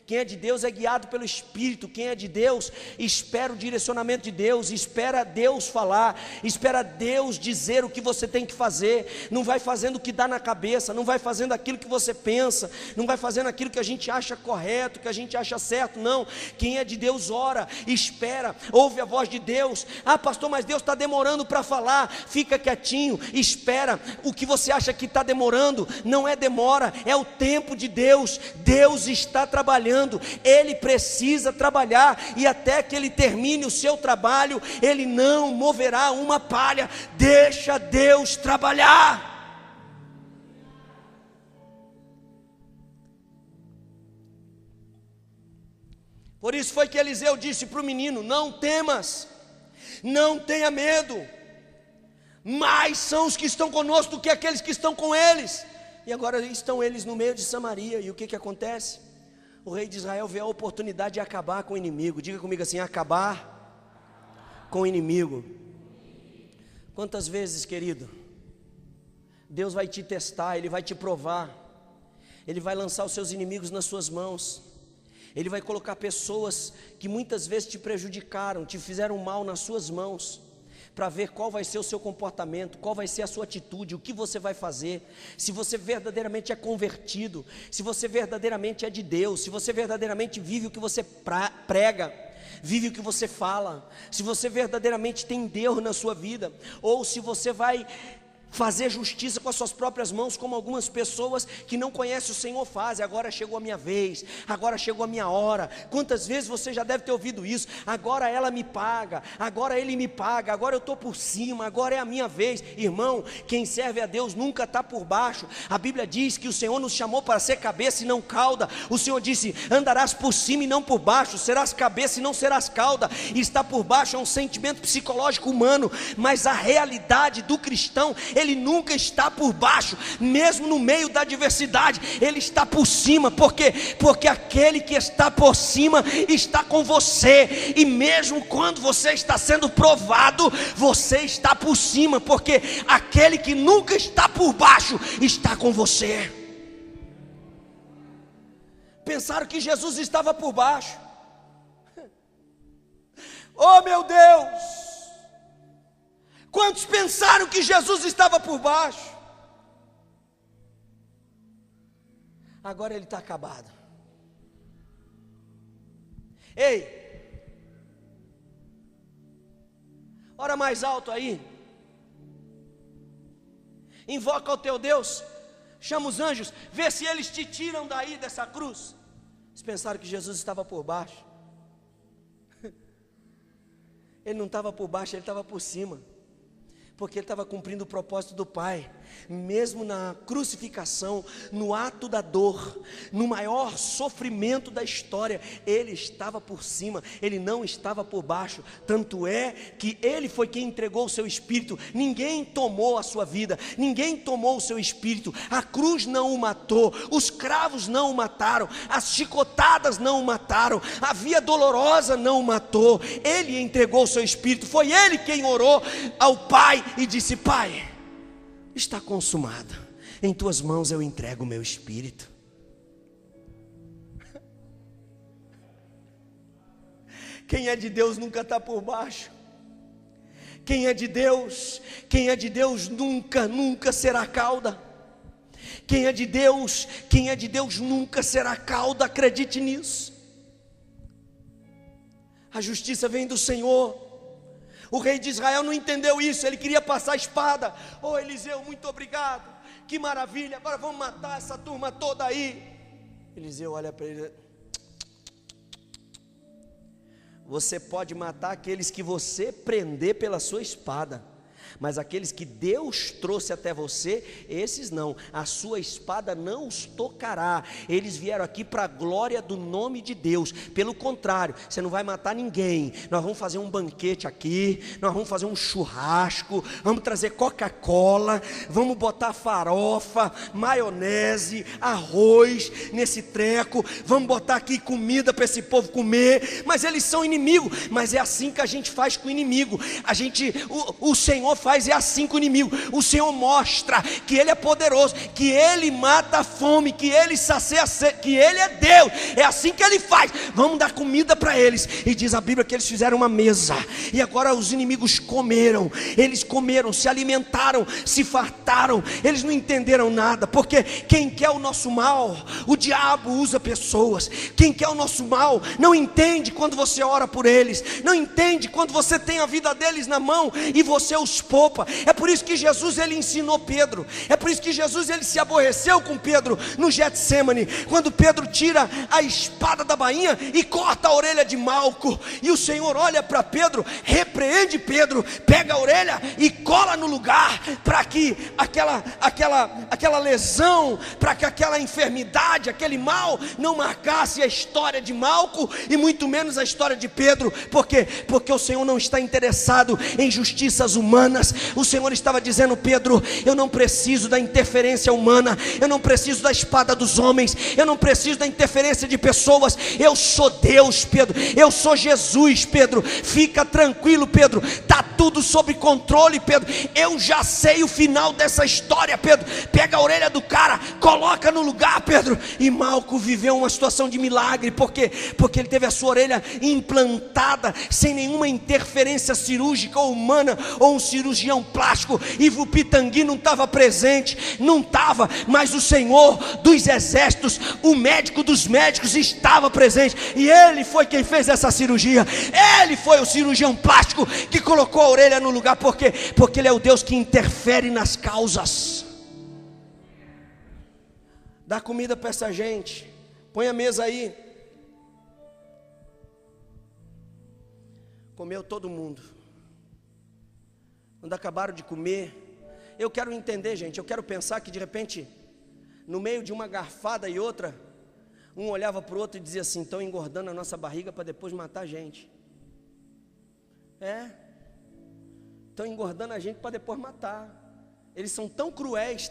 Quem é de Deus é guiado pelo Espírito. Quem é de Deus espera o direcionamento de Deus, espera Deus falar, espera Deus dizer o que você tem que fazer. Não vai fazendo o que dá na cabeça, não vai fazendo aquilo que você pensa, não vai fazendo aquilo que a gente acha correto, que a gente acha certo. Não, quem é de Deus ora, espera, ouve a voz de Deus. Ah, pastor, mas Deus está demorando para falar. Fica quietinho, espera. O que você acha que está demorando não é demora, é o tempo de Deus. Deus está trabalhando, Ele precisa trabalhar, e até que Ele termine o seu trabalho, Ele não moverá uma palha. Deixa Deus trabalhar. Por isso foi que Eliseu disse para o menino: não temas, não tenha medo, mais são os que estão conosco do que aqueles que estão com eles. E agora estão eles no meio de Samaria, e o que acontece? O rei de Israel vê a oportunidade de acabar com o inimigo. Diga comigo assim: acabar com o inimigo. Quantas vezes, querido, Deus vai te testar, Ele vai te provar, Ele vai lançar os seus inimigos nas suas mãos, Ele vai colocar pessoas que muitas vezes te prejudicaram, te fizeram mal nas suas mãos, para ver qual vai ser o seu comportamento, qual vai ser a sua atitude, o que você vai fazer, se você verdadeiramente é convertido, se você verdadeiramente é de Deus, se você verdadeiramente vive o que você prega, vive o que você fala, se você verdadeiramente tem Deus na sua vida, ou se você vai fazer justiça com as suas próprias mãos, como algumas pessoas que não conhecem o Senhor fazem. Agora chegou a minha vez, agora chegou a minha hora. Quantas vezes você já deve ter ouvido isso? Agora ela me paga, agora ele me paga, agora eu estou por cima, agora é a minha vez. Irmão, quem serve a Deus nunca está por baixo. A Bíblia diz que o Senhor nos chamou para ser cabeça e não cauda. O Senhor disse: andarás por cima e não por baixo, serás cabeça e não serás cauda. E estar por baixo é um sentimento psicológico humano, mas a realidade do cristão, ele nunca está por baixo. Mesmo no meio da adversidade, ele está por cima. Por quê? Porque aquele que está por cima está com você. E mesmo quando você está sendo provado, você está por cima, porque aquele que nunca está por baixo está com você. Pensaram que Jesus estava por baixo. Oh meu Deus! Quantos pensaram que Jesus estava por baixo? Agora ele está acabado. Ei, ora mais alto aí. Invoca o teu Deus. Chama os anjos. Vê se eles te tiram daí dessa cruz. Eles pensaram que Jesus estava por baixo. Ele não estava por baixo, ele estava por cima. Porque ele estava cumprindo o propósito do Pai. Mesmo na crucificação, no ato da dor, no maior sofrimento da história, ele estava por cima, ele não estava por baixo. Tanto é que ele foi quem entregou o seu espírito. Ninguém tomou a sua vida, ninguém tomou o seu espírito. A cruz não o matou, os cravos não o mataram, as chicotadas não o mataram, a via dolorosa não o matou. Ele entregou o seu espírito. Foi ele quem orou ao Pai e disse: Pai, está consumado, em tuas mãos eu entrego o meu espírito. Quem é de Deus nunca está por baixo. Quem é de Deus nunca será cauda. Quem é de Deus nunca será cauda, acredite nisso. A justiça vem do Senhor. O rei de Israel não entendeu isso, ele queria passar a espada. Oh Eliseu, muito obrigado, que maravilha, agora vamos matar essa turma toda aí. Eliseu olha para ele: você pode matar aqueles que você prender pela sua espada, mas aqueles que Deus trouxe até você, esses não, a sua espada não os tocará. Eles vieram aqui para a glória do nome de Deus. Pelo contrário, você não vai matar ninguém. Nós vamos fazer um banquete aqui, nós vamos fazer um churrasco, vamos trazer Coca-Cola, vamos botar farofa, maionese, arroz nesse treco, vamos botar aqui comida para esse povo comer. Mas eles são inimigos. Mas é assim que a gente faz com o inimigo. O Senhor faz assim com o inimigo. O Senhor mostra que Ele é poderoso, que Ele mata a fome, que Ele sacia a sede, que Ele é Deus. É assim que Ele faz. Vamos dar comida para eles. E diz a Bíblia que eles fizeram uma mesa, e agora os inimigos comeram. Eles comeram, se alimentaram, se fartaram. Eles não entenderam nada, porque quem quer o nosso mal, o diabo usa pessoas. Quem quer o nosso mal não entende quando você ora por eles, não entende quando você tem a vida deles na mão e você os poupa. É por isso que Jesus ele ensinou Pedro. É por isso que Jesus ele se aborreceu com Pedro no Getsemane, quando Pedro tira a espada da bainha e corta a orelha de Malco. E o Senhor olha para Pedro, repreende Pedro, pega a orelha e cola no lugar, para que aquela lesão, para que aquela enfermidade, aquele mal não marcasse a história de Malco e muito menos a história de Pedro. Por quê? Porque o Senhor não está interessado em justiças humanas. O Senhor estava dizendo: Pedro, eu não preciso da interferência humana, eu não preciso da espada dos homens, eu não preciso da interferência de pessoas. Eu sou Deus, Pedro, eu sou Jesus, Pedro. Fica tranquilo, Pedro, está tudo sob controle, Pedro. Eu já sei o final dessa história, Pedro. Pega a orelha do cara, coloca coloca no lugar, Pedro. E Malco viveu uma situação de milagre. Por quê? Porque ele teve a sua orelha implantada, sem nenhuma interferência cirúrgica ou humana, ou um cirurgião plástico. Ivo Pitangui não estava presente, não estava, mas o Senhor dos exércitos, o médico dos médicos, estava presente, e ele foi quem fez essa cirurgia. Ele foi o cirurgião plástico que colocou a orelha no lugar. Por quê? Porque ele é o Deus que interfere nas causas. Dá comida para essa gente, põe a mesa aí. Comeu todo mundo. Quando acabaram de comer, eu quero entender, gente, eu quero pensar que de repente, no meio de uma garfada e outra, um olhava para o outro e dizia assim: estão engordando a nossa barriga para depois matar a gente. Estão engordando a gente para depois matar. Eles são tão cruéis,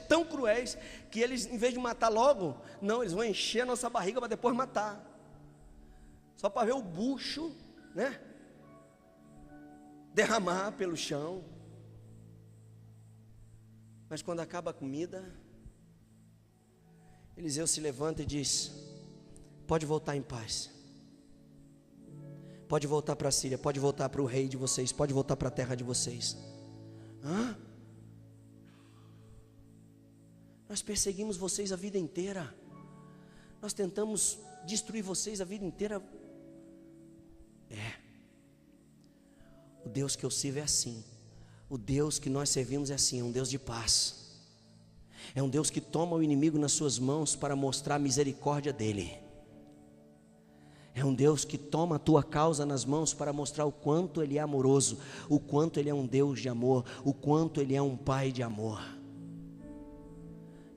que eles, em vez de matar logo, não, eles vão encher a nossa barriga para depois matar. Só para ver o bucho, né, derramar pelo chão. Mas quando acaba a comida, Eliseu se levanta e diz: pode voltar em paz. Pode voltar para a Síria, pode voltar para o rei de vocês, pode voltar para a terra de vocês. Nós perseguimos vocês a vida inteira. Nós tentamos destruir vocês a vida inteira. O Deus que eu sirvo é assim. O Deus que nós servimos é assim, é um Deus de paz. É um Deus que toma o inimigo nas suas mãos para mostrar a misericórdia dele. É um Deus que toma a tua causa nas mãos para mostrar o quanto ele é amoroso, o quanto ele é um Deus de amor, o quanto ele é um pai de amor.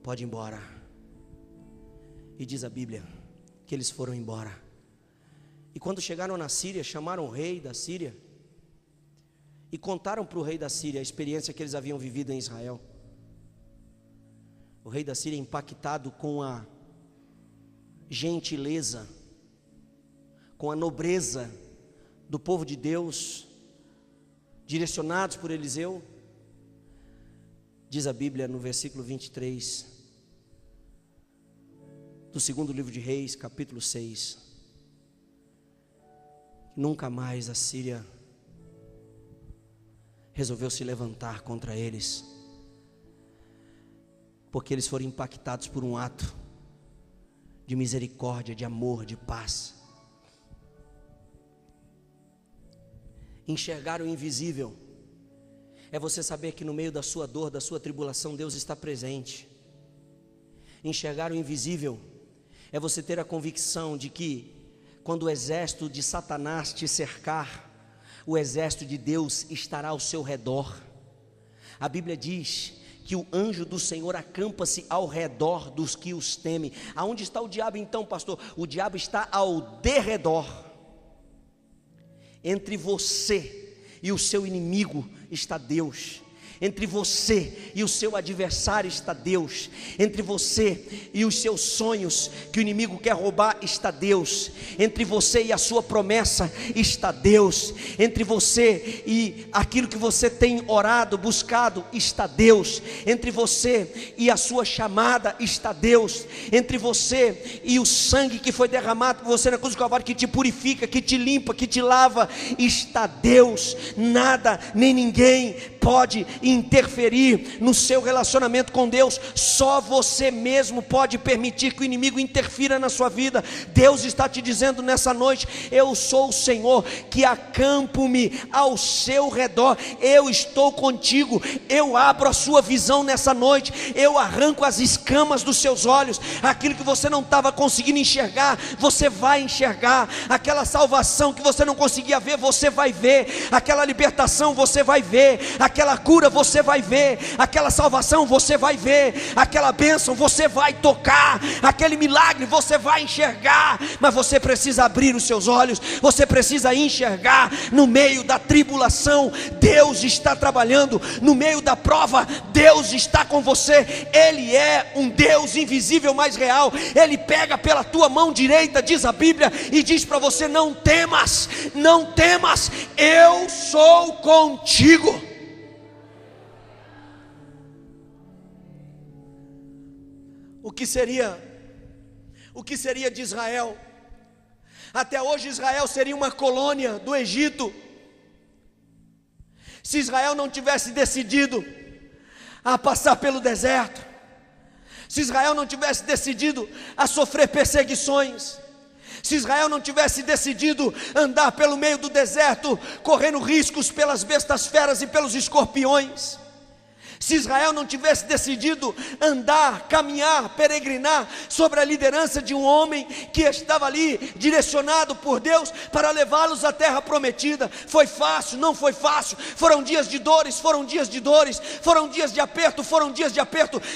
Pode ir embora. E diz a Bíblia que eles foram embora. E quando chegaram na Síria, chamaram o rei da Síria e contaram para o rei da Síria a experiência que eles haviam vivido em Israel. O rei da Síria, impactado com a gentileza, com a nobreza do povo de Deus, direcionados por Eliseu, diz a Bíblia no versículo 23 do segundo livro de Reis, capítulo 6, nunca mais a Síria resolveu se levantar contra eles, porque eles foram impactados por um ato de misericórdia, de amor, de paz. Enxergar o invisível é você saber que no meio da sua dor, da sua tribulação, Deus está presente. Enxergar o invisível é você ter a convicção de que quando o exército de Satanás te cercar, o exército de Deus estará ao seu redor. A Bíblia diz que o anjo do Senhor acampa-se ao redor dos que os temem. Aonde está o diabo então, pastor? O diabo está ao derredor. Entre você e o seu inimigo está Deus. Entre você e o seu adversário está Deus. Entre você e os seus sonhos que o inimigo quer roubar está Deus. Entre você e a sua promessa está Deus. Entre você e aquilo que você tem orado, buscado, está Deus. Entre você e a sua chamada está Deus. Entre você e o sangue que foi derramado por você na cruz do Calvário, que te purifica, que te limpa, que te lava, está Deus. Nada nem ninguém pode interferir no seu relacionamento com Deus. Só você mesmo pode permitir que o inimigo interfira na sua vida. Deus está te dizendo nessa noite: eu sou o Senhor que acampo-me ao seu redor. Eu estou contigo. Eu abro a sua visão nessa noite. Eu arranco as escamas dos seus olhos. Aquilo que você não estava conseguindo enxergar, você vai enxergar. Aquela salvação que você não conseguia ver, você vai ver. Aquela libertação, você vai ver. Aquela cura você vai ver, aquela salvação você vai ver, aquela bênção você vai tocar, aquele milagre você vai enxergar. Mas você precisa abrir os seus olhos, você precisa enxergar. No meio da tribulação, Deus está trabalhando. No meio da prova, Deus está com você. Ele é um Deus invisível, mas real. Ele pega pela tua mão direita, diz a Bíblia, e diz para você: não temas, não temas, eu sou contigo. O que seria de Israel? Até hoje Israel seria uma colônia do Egito. Se Israel não tivesse decidido a passar pelo deserto, se Israel não tivesse decidido a sofrer perseguições, se Israel não tivesse decidido andar pelo meio do deserto, correndo riscos pelas bestas feras e pelos escorpiões, se Israel não tivesse decidido andar, caminhar, peregrinar sobre a liderança de um homem que estava ali direcionado por Deus para levá-los à terra prometida, foi fácil? Não foi fácil. Foram dias de dores, foram dias de aperto,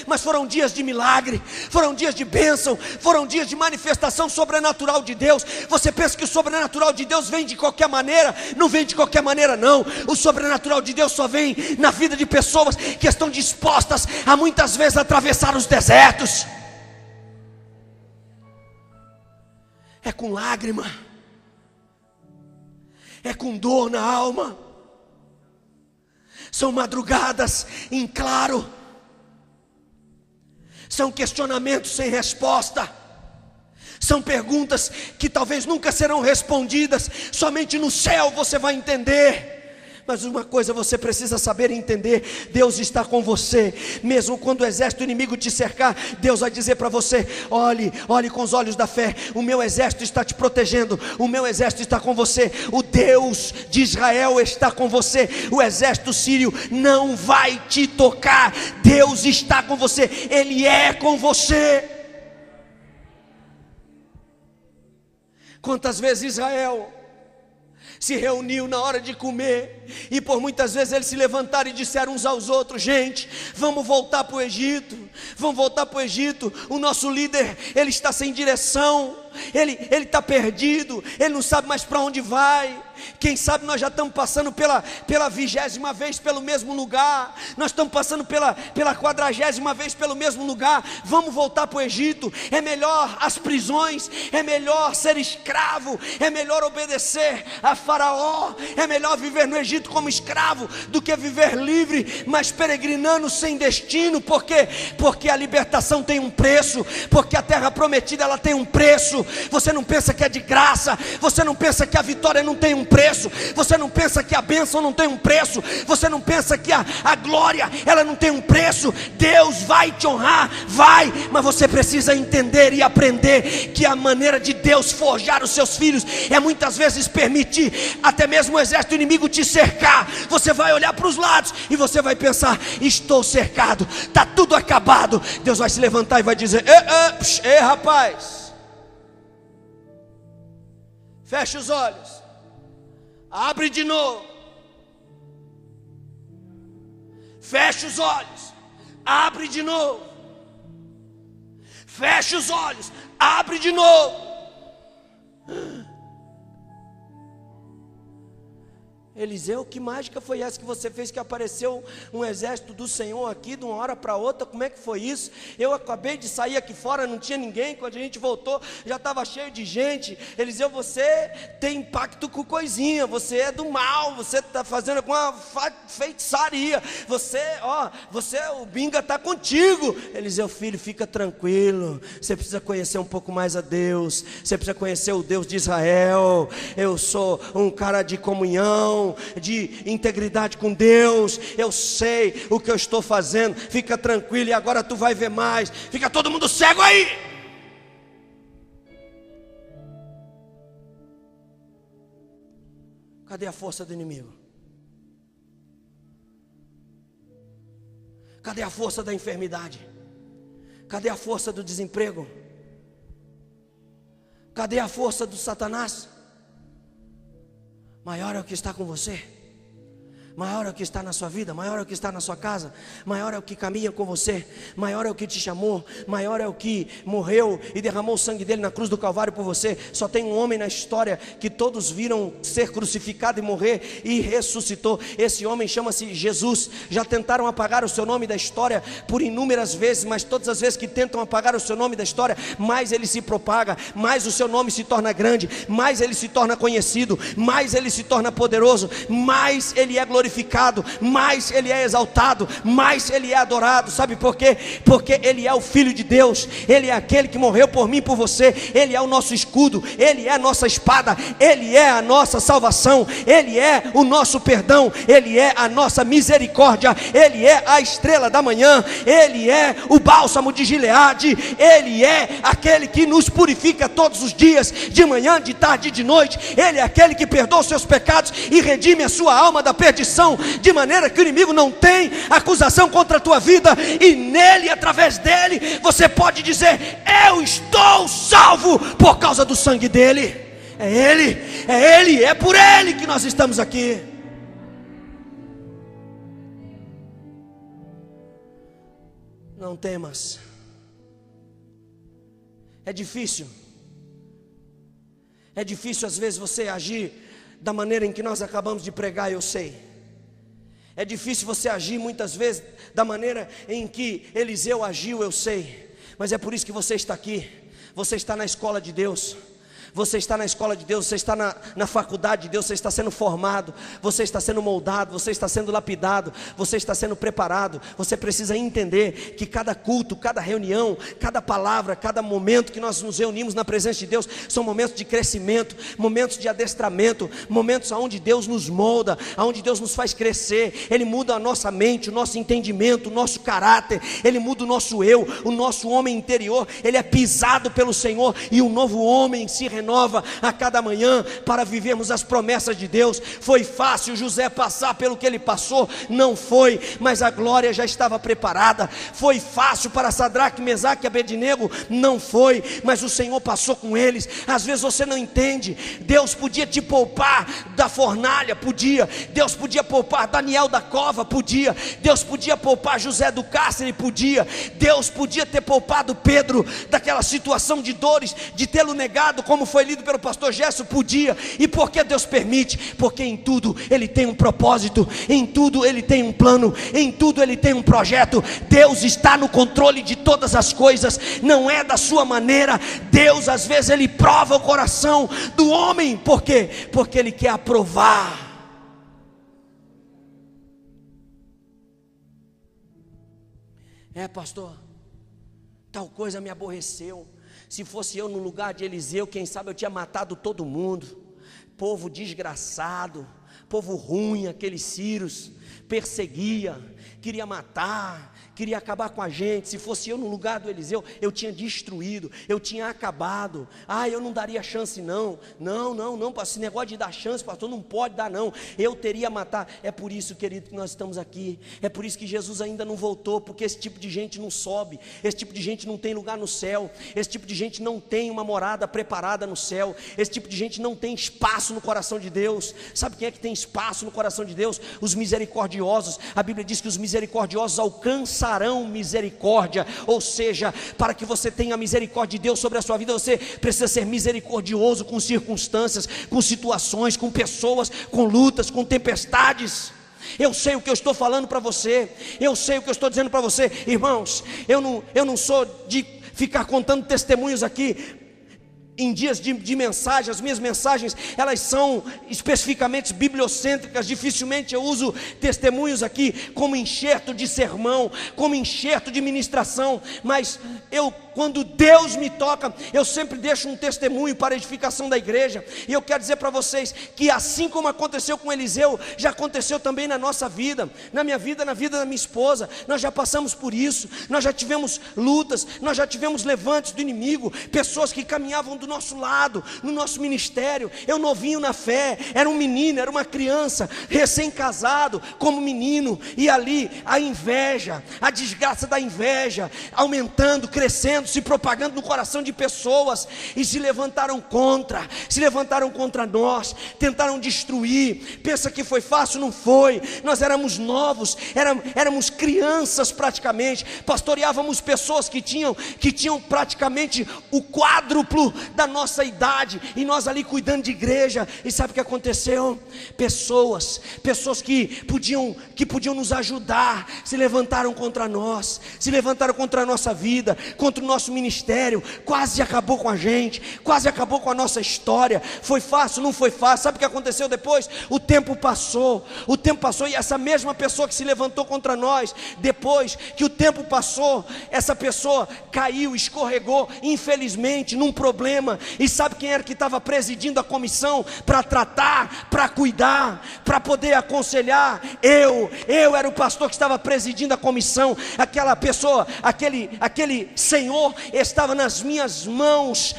mas foram dias de milagre, foram dias de bênção, foram dias de manifestação sobrenatural de Deus. Você pensa que o sobrenatural de Deus vem de qualquer maneira? Não vem de qualquer maneira, não. O sobrenatural de Deus só vem na vida de pessoas que estão dispostas a muitas vezes atravessar os desertos. É com lágrima, é com dor na alma, são madrugadas em claro, são questionamentos sem resposta, são perguntas que talvez nunca serão respondidas, somente no céu você vai entender. Mas uma coisa você precisa saber e entender: Deus está com você, mesmo quando o exército inimigo te cercar. Deus vai dizer para você: olhe com os olhos da fé, o meu exército está te protegendo, o meu exército está com você, o Deus de Israel está com você, o exército sírio não vai te tocar, Deus está com você, Ele é com você. Quantas vezes Israel se reuniu na hora de comer, e por muitas vezes eles se levantaram e disseram uns aos outros: gente, vamos voltar para o Egito, o nosso líder, ele está sem direção, ele está perdido, ele não sabe mais para onde vai. Quem sabe nós já estamos passando pela 20ª vez pelo mesmo lugar, nós estamos passando pela 40ª vez pelo mesmo lugar. Vamos voltar para o Egito. É melhor as prisões, é melhor ser escravo, é melhor obedecer a Faraó, é melhor viver no Egito como escravo do que viver livre, mas peregrinando sem destino. Por quê? Porque a libertação tem um preço, porque a terra prometida ela tem um preço. Você não pensa que é de graça, você não pensa que a vitória não tem um preço, você não pensa que a bênção não tem um preço, você não pensa que a glória ela não tem um preço. Deus vai te honrar, vai, mas você precisa entender e aprender que a maneira de Deus forjar os seus filhos é muitas vezes permitir até mesmo o exército inimigo te cercar. Você vai olhar para os lados e você vai pensar: estou cercado, está tudo acabado. Deus vai se levantar e vai dizer: ei rapaz, fecha os olhos, abre de novo, fecha os olhos, abre de novo, fecha os olhos, abre de novo. Eliseu, que mágica foi essa que você fez, que apareceu um exército do Senhor aqui de uma hora para outra? Como é que foi isso? Eu acabei de sair aqui fora, não tinha ninguém, quando a gente voltou já estava cheio de gente. Eliseu, você tem impacto com coisinha, você é do mal, você está fazendo alguma feitiçaria, o binga está contigo. Eliseu, filho, fica tranquilo, você precisa conhecer um pouco mais a Deus, você precisa conhecer o Deus de Israel. Eu sou um cara de comunhão, de integridade com Deus, eu sei o que eu estou fazendo, fica tranquilo, e agora tu vai ver mais. Fica todo mundo cego aí. Cadê a força do inimigo? Cadê a força da enfermidade? Cadê a força do desemprego? Cadê a força do Satanás? Maior é o que está com você, maior é o que está na sua vida, maior é o que está na sua casa, maior é o que caminha com você, maior é o que te chamou, maior é o que morreu e derramou o sangue dele na cruz do Calvário por você. Só tem um homem na história que todos viram ser crucificado e morrer e ressuscitou. Esse homem chama-se Jesus. Já tentaram apagar o seu nome da história por inúmeras vezes, mas todas as vezes que tentam apagar o seu nome da história, mais ele se propaga, mais o seu nome se torna grande, mais ele se torna conhecido, mais ele se torna poderoso, mais ele é glorificado glorificado, mais Ele é exaltado, mais Ele é adorado. Sabe por quê? Porque Ele é o Filho de Deus, Ele é aquele que morreu por mim e por você, Ele é o nosso escudo, Ele é a nossa espada, Ele é a nossa salvação, Ele é o nosso perdão, Ele é a nossa misericórdia, Ele é a estrela da manhã, Ele é o bálsamo de Gileade, Ele é aquele que nos purifica todos os dias, de manhã, de tarde e de noite. Ele é aquele que perdoa os seus pecados e redime a sua alma da perdição, de maneira que o inimigo não tem acusação contra a tua vida, e nele, através dele, você pode dizer: eu estou salvo por causa do sangue dele. É por ele que nós estamos aqui. Não temas. É difícil às vezes você agir da maneira em que nós acabamos de pregar, eu sei. É difícil você agir muitas vezes da maneira em que Eliseu agiu, eu sei. Mas é por isso que você está aqui. Você está na escola de Deus. Você está na escola de Deus, você está na faculdade de Deus, você está sendo formado, você está sendo moldado, você está sendo lapidado, você está sendo preparado. Você precisa entender que cada culto, cada reunião, cada palavra, cada momento que nós nos reunimos na presença de Deus, são momentos de crescimento, momentos de adestramento, momentos onde Deus nos molda, onde Deus nos faz crescer. Ele muda a nossa mente, o nosso entendimento, o nosso caráter, Ele muda o nosso eu, o nosso homem interior. Ele é pisado pelo Senhor e um novo homem se renova a cada manhã para vivermos as promessas de Deus. Foi fácil José passar pelo que ele passou? Não foi, mas a glória já estava preparada. Foi fácil para Sadraque, Mesaque e Abednego? Não foi, mas o Senhor passou com eles. Às vezes você não entende. Deus podia te poupar da fornalha, podia. Deus podia poupar Daniel da cova, podia. Deus podia poupar José do cárcere, podia. Deus podia ter poupado Pedro daquela situação de dores, de tê-lo negado, como foi lido pelo pastor Gerson, podia. E por que Deus permite? Porque em tudo Ele tem um propósito, em tudo Ele tem um plano, em tudo Ele tem um projeto. Deus está no controle de todas as coisas, não é da sua maneira. Deus às vezes Ele prova o coração do homem. Por quê? Porque Ele quer aprovar. Pastor, tal coisa me aborreceu. Se fosse eu no lugar de Eliseu, quem sabe eu tinha matado todo mundo. Povo desgraçado, povo ruim, aqueles sírios, perseguia, queria matar, queria acabar com a gente. Se fosse eu no lugar do Eliseu, eu tinha destruído, eu tinha acabado. Eu não daria chance não, esse negócio de dar chance, pastor, não pode dar não, eu teria matar. É por isso, querido, que nós estamos aqui. É por isso que Jesus ainda não voltou, porque esse tipo de gente não sobe, esse tipo de gente não tem lugar no céu, esse tipo de gente não tem uma morada preparada no céu, esse tipo de gente não tem espaço no coração de Deus. Sabe quem é que tem espaço no coração de Deus? Os misericordiosos. A Bíblia diz que os misericordiosos alcançarão misericórdia. Ou seja, para que você tenha a misericórdia de Deus sobre a sua vida, você precisa ser misericordioso com circunstâncias, com situações, com pessoas, com lutas, com tempestades. Eu sei o que eu estou falando para você, eu sei o que eu estou dizendo para você. Irmãos, eu não sou de ficar contando testemunhos aqui em dias de mensagem. As minhas mensagens, elas são especificamente bibliocêntricas. Dificilmente eu uso testemunhos aqui como enxerto de sermão, como enxerto de ministração. Mas quando Deus me toca, eu sempre deixo um testemunho para a edificação da igreja. E eu quero dizer para vocês que assim como aconteceu com Eliseu, já aconteceu também na nossa vida, na minha vida, na vida da minha esposa. Nós já passamos por isso, nós já tivemos lutas, nós já tivemos levantes do inimigo, pessoas que caminhavam do nosso lado, no nosso ministério. Eu novinho na fé, era um menino, era uma criança, recém-casado como menino, e ali a inveja, a desgraça da inveja, aumentando, crescendo, se propagando no coração de pessoas, e se levantaram contra nós, tentaram destruir. Pensa que foi fácil? Não foi. Nós éramos novos, éramos crianças praticamente, pastoreávamos pessoas que tinham praticamente o quádruplo da nossa idade, e nós ali cuidando de igreja. E sabe o que aconteceu? Pessoas que podiam nos ajudar, se levantaram contra nós, se levantaram contra a nossa vida, contra o nosso ministério. Quase acabou com a gente, quase acabou com a nossa história. Foi fácil? Não foi fácil. Sabe o que aconteceu depois? O tempo passou, e essa mesma pessoa que se levantou contra nós, depois que o tempo passou, essa pessoa caiu, escorregou, infelizmente, num problema. E sabe quem era que estava presidindo a comissão para tratar, para cuidar, para poder aconselhar? Eu era o pastor que estava presidindo a comissão. Aquela pessoa, aquele senhor estava nas minhas mãos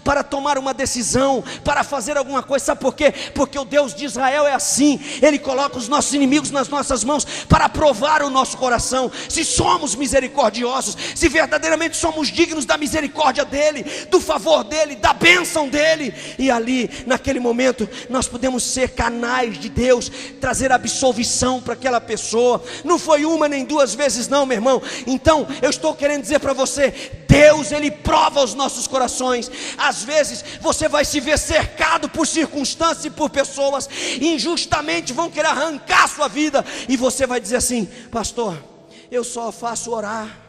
para tomar uma decisão, para fazer alguma coisa. Sabe por quê? Porque o Deus de Israel é assim, Ele coloca os nossos inimigos nas nossas mãos para provar o nosso coração, se somos misericordiosos, se verdadeiramente somos dignos da misericórdia dEle, do favor dEle, da bênção dEle. E ali, naquele momento, nós podemos ser canais de Deus, trazer absolvição para aquela pessoa. Não foi uma nem duas vezes não, meu irmão. Então, eu estou querendo dizer para você, Deus, Ele prova os nossos corações. Às vezes, você vai se ver cercado por circunstâncias e por pessoas, injustamente vão querer arrancar a sua vida, e você vai dizer assim: pastor, eu só faço orar,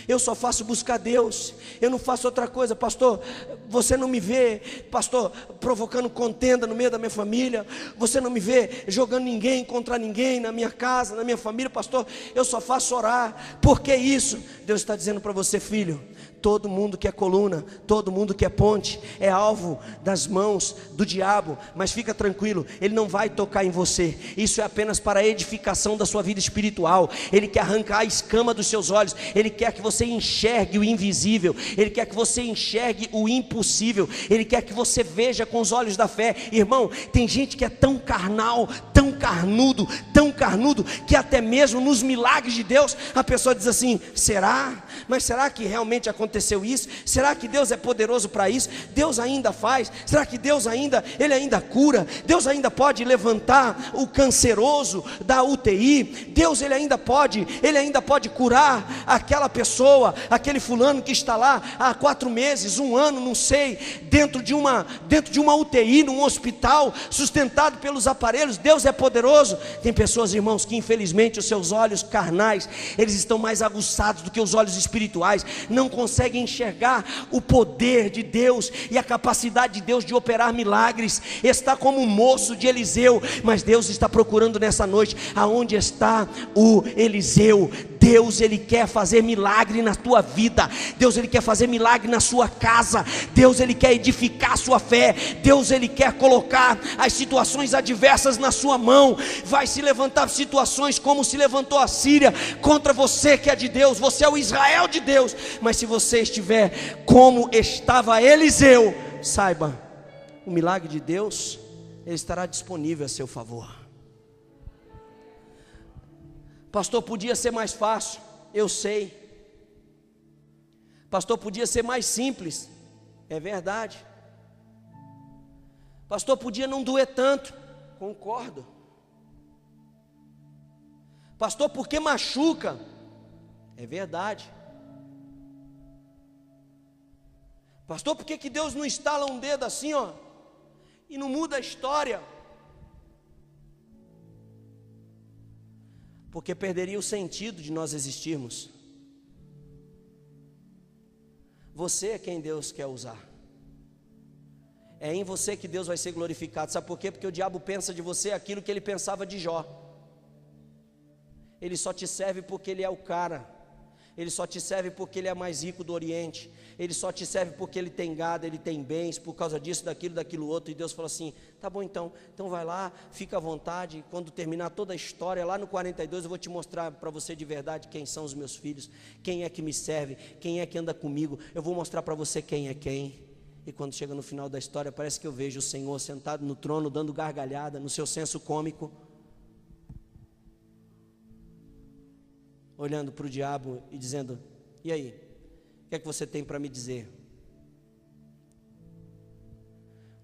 eu só faço buscar Deus, eu não faço outra coisa. Pastor, você não me vê, pastor, provocando contenda no meio da minha família, você não me vê jogando ninguém contra ninguém na minha casa, na minha família. Pastor, eu só faço orar. Por que isso? Deus está dizendo para você, filho, todo mundo que é coluna, todo mundo que é ponte, é alvo das mãos do diabo. Mas fica tranquilo, ele não vai tocar em você. Isso é apenas para a edificação da sua vida espiritual. Ele quer arrancar a escama dos seus olhos, ele quer que você enxergue o invisível, ele quer que você enxergue o impossível, ele quer que você veja com os olhos da fé. Irmão, tem gente que é tão carnal, tão carnudo, que até mesmo nos milagres de Deus, a pessoa diz assim: será? Mas será que realmente aconteceu isso? Será que Deus é poderoso para isso? Deus ainda faz? Será que Deus Ele ainda cura? Deus ainda pode levantar o canceroso da UTI? Deus Ele ainda pode curar aquela pessoa, aquele fulano que está lá há 4 meses, 1 ano, não sei, dentro de uma UTI, num hospital, sustentado pelos aparelhos. Deus é poderoso. Tem pessoas, irmãos, que infelizmente os seus olhos carnais, eles estão mais aguçados do que os olhos espirituais, não conseguem enxergar o poder de Deus e a capacidade de Deus de operar milagres. Está como o moço de Eliseu, mas Deus está procurando nessa noite, aonde está o Eliseu? Deus, Ele quer fazer milagre na tua vida. Deus, Ele quer fazer milagre na sua casa. Deus, Ele quer edificar a sua fé. Deus, Ele quer colocar as situações adversas na sua mão. Vai se levantar situações como se levantou a Síria contra você que é de Deus. Você é o Israel de Deus. Mas se você estiver como estava Eliseu, saiba, o milagre de Deus, ele estará disponível a seu favor. Pastor, podia ser mais fácil, eu sei. Pastor, podia ser mais simples, é verdade. Pastor, podia não doer tanto, concordo. Pastor, porque machuca, é verdade. Pastor, por que Deus não estala um dedo assim, ó, e não muda a história? Porque perderia o sentido de nós existirmos. Você é quem Deus quer usar. É em você que Deus vai ser glorificado. Sabe por quê? Porque o diabo pensa de você aquilo que ele pensava de Jó. Ele só te serve porque ele é o cara. Ele só te serve porque ele é mais rico do Oriente. Ele só te serve porque ele tem gado, ele tem bens, por causa disso, daquilo outro. E Deus falou assim: tá bom, então vai lá, fica à vontade. Quando terminar toda a história, lá no 42 eu vou te mostrar para você de verdade quem são os meus filhos, quem é que me serve, quem é que anda comigo. Eu vou mostrar para você quem é quem. E quando chega no final da história, parece que eu vejo o Senhor sentado no trono, dando gargalhada, no seu senso cômico, olhando para o diabo e dizendo: e aí, o que é que você tem para me dizer?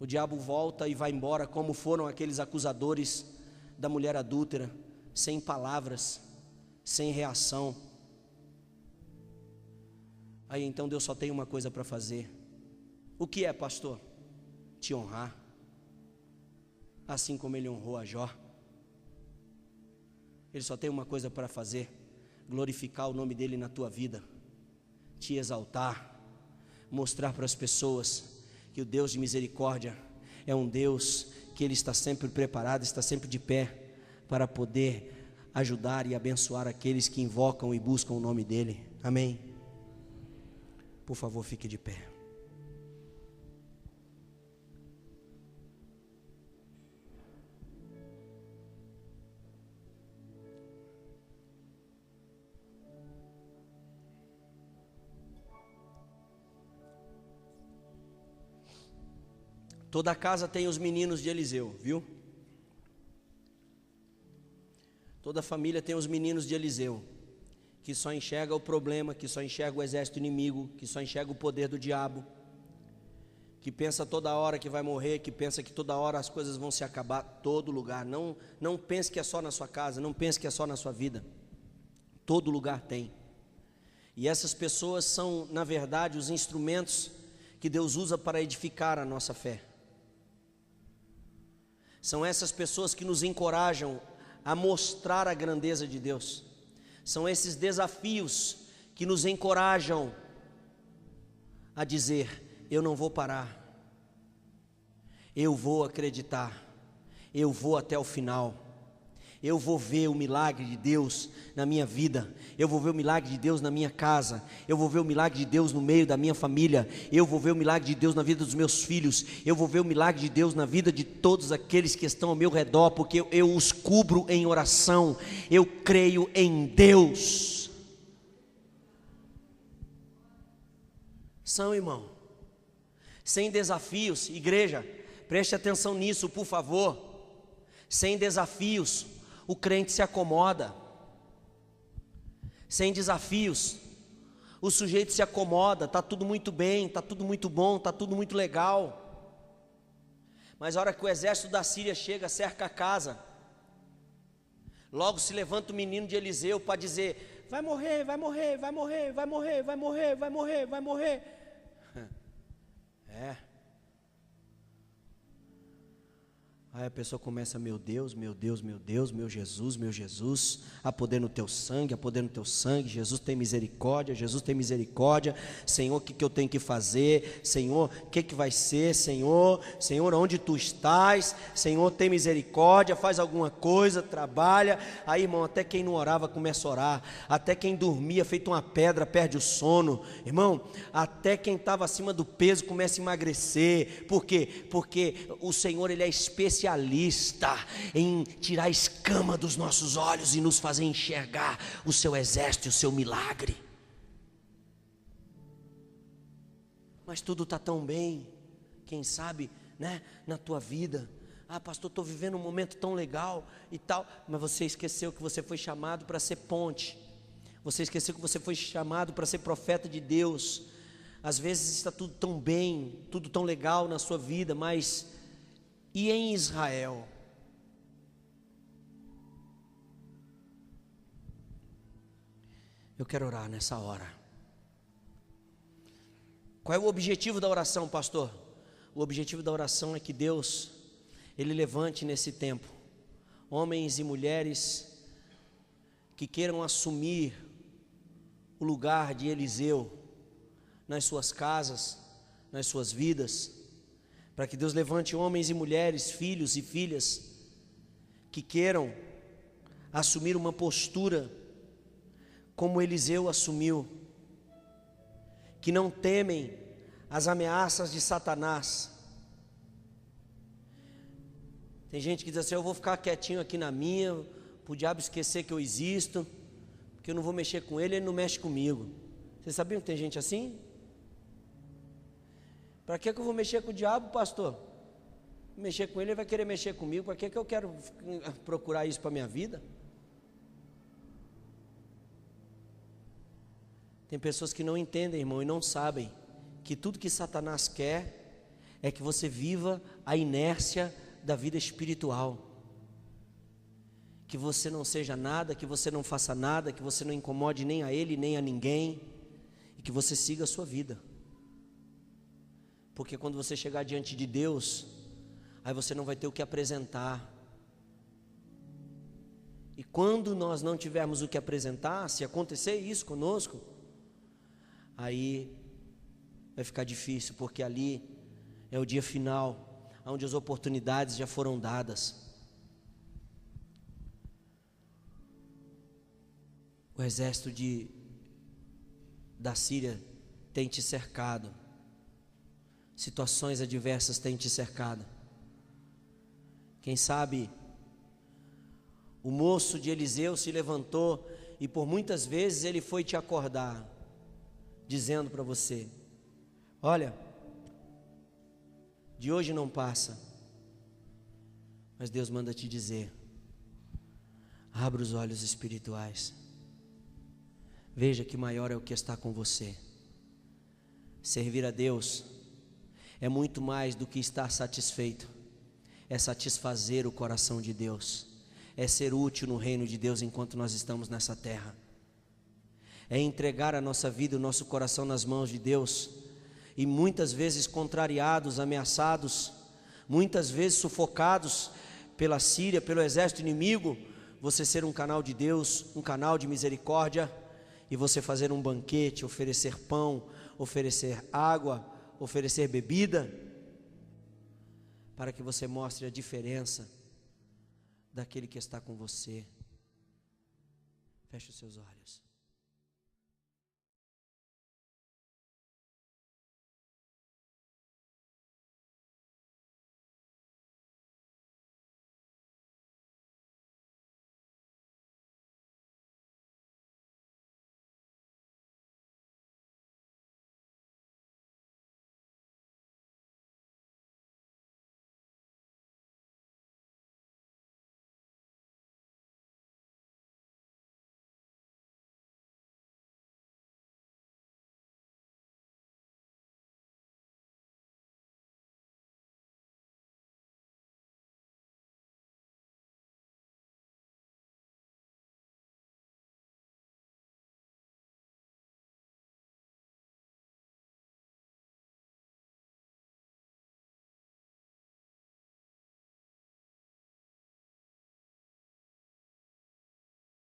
O diabo volta e vai embora, como foram aqueles acusadores da mulher adúltera, sem palavras, sem reação. Aí então Deus só tem uma coisa para fazer: O que é, pastor? Te honrar, assim como ele honrou a Jó. Ele só tem uma coisa para fazer: glorificar o nome dele na tua vida, te exaltar, mostrar para as pessoas que o Deus de misericórdia é um Deus que ele está sempre preparado, está sempre de pé para poder ajudar e abençoar aqueles que invocam e buscam o nome dele. Amém? Por favor, fique de pé. Toda casa tem os meninos de Eliseu, viu? Toda família tem os meninos de Eliseu, que só enxerga o problema, que só enxerga o exército inimigo, que só enxerga o poder do diabo, que pensa toda hora que vai morrer, que pensa que toda hora as coisas vão se acabar. Todo lugar, não pense que é só na sua casa, não pense que é só na sua vida. Todo lugar tem. E essas pessoas são, na verdade, os instrumentos que Deus usa para edificar a nossa fé. São essas pessoas que nos encorajam a mostrar a grandeza de Deus. São esses desafios que nos encorajam a dizer: eu não vou parar, eu vou acreditar, eu vou até o final. Eu vou ver o milagre de Deus na minha vida, eu vou ver o milagre de Deus na minha casa, eu vou ver o milagre de Deus no meio da minha família, eu vou ver o milagre de Deus na vida dos meus filhos, eu vou ver o milagre de Deus na vida de todos aqueles que estão ao meu redor, porque eu os cubro em oração, eu creio em Deus. São, irmão, sem desafios, igreja, preste atenção nisso, por favor. Sem desafios, o crente se acomoda. Sem desafios, o sujeito se acomoda. Está tudo muito bem, está tudo muito bom, está tudo muito legal. Mas a hora que o exército da Síria chega, cerca a casa, logo se levanta o menino de Eliseu para dizer: vai morrer, vai morrer, vai morrer, vai morrer, vai morrer, vai morrer, vai morrer. Aí a pessoa começa: meu Deus, meu Deus, meu Deus, meu Jesus, há poder no teu sangue, há poder no teu sangue, Jesus tem misericórdia, Jesus tem misericórdia, Senhor, o que eu tenho que fazer, Senhor, o que vai ser, Senhor, onde tu estás, Senhor, tem misericórdia, faz alguma coisa, trabalha. Aí, irmão, até quem não orava começa a orar, até quem dormia feito uma pedra perde o sono, irmão, até quem estava acima do peso começa a emagrecer. Por quê? Porque o Senhor, Ele é especialista em tirar a escama dos nossos olhos e nos fazer enxergar o seu exército e o seu milagre. Mas tudo está tão bem, quem sabe, né, na tua vida. Ah, pastor, estou vivendo um momento tão legal e tal. Mas você esqueceu que você foi chamado para ser ponte. Você esqueceu que você foi chamado para ser profeta de Deus. Às vezes está tudo tão bem, tudo tão legal na sua vida, mas e em Israel? Eu quero orar nessa hora. Qual é o objetivo da oração, pastor? O objetivo da oração é que Deus, Ele levante nesse tempo homens e mulheres que queiram assumir o lugar de Eliseu nas suas casas, nas suas vidas, para que Deus levante homens e mulheres, filhos e filhas, que queiram assumir uma postura como Eliseu assumiu, que não temem as ameaças de Satanás. Tem gente que diz assim: eu vou ficar quietinho aqui na minha, para o diabo esquecer que eu existo, porque eu não vou mexer com ele, ele não mexe comigo. Vocês sabiam que tem gente assim? Para que eu vou mexer com o diabo, pastor? Mexer com ele, ele vai querer mexer comigo. Para que eu quero procurar isso para a minha vida? Tem pessoas que não entendem, irmão, e não sabem que tudo que Satanás quer é que você viva a inércia da vida espiritual, que você não seja nada, que você não faça nada, que você não incomode nem a ele nem a ninguém, e que você siga a sua vida. Porque quando você chegar diante de Deus, aí você não vai ter o que apresentar. E quando nós não tivermos o que apresentar, se acontecer isso conosco, aí vai ficar difícil, porque ali é o dia final, onde as oportunidades já foram dadas. O exército da Síria tem te cercado, situações adversas têm te cercado. Quem sabe o moço de Eliseu se levantou e por muitas vezes ele foi te acordar, dizendo para você: olha, de hoje não passa. Mas Deus manda te dizer: abra os olhos espirituais, veja que maior é o que está com você. Servir a Deus é muito mais do que estar satisfeito, é satisfazer o coração de Deus, é ser útil no reino de Deus enquanto nós estamos nessa terra, é entregar a nossa vida, o nosso coração nas mãos de Deus. E muitas vezes contrariados, ameaçados, muitas vezes sufocados pela Síria, pelo exército inimigo, você ser um canal de Deus, um canal de misericórdia, e você fazer um banquete, oferecer pão, oferecer água, oferecer bebida, para que você mostre a diferença daquele que está com você. Feche os seus olhos.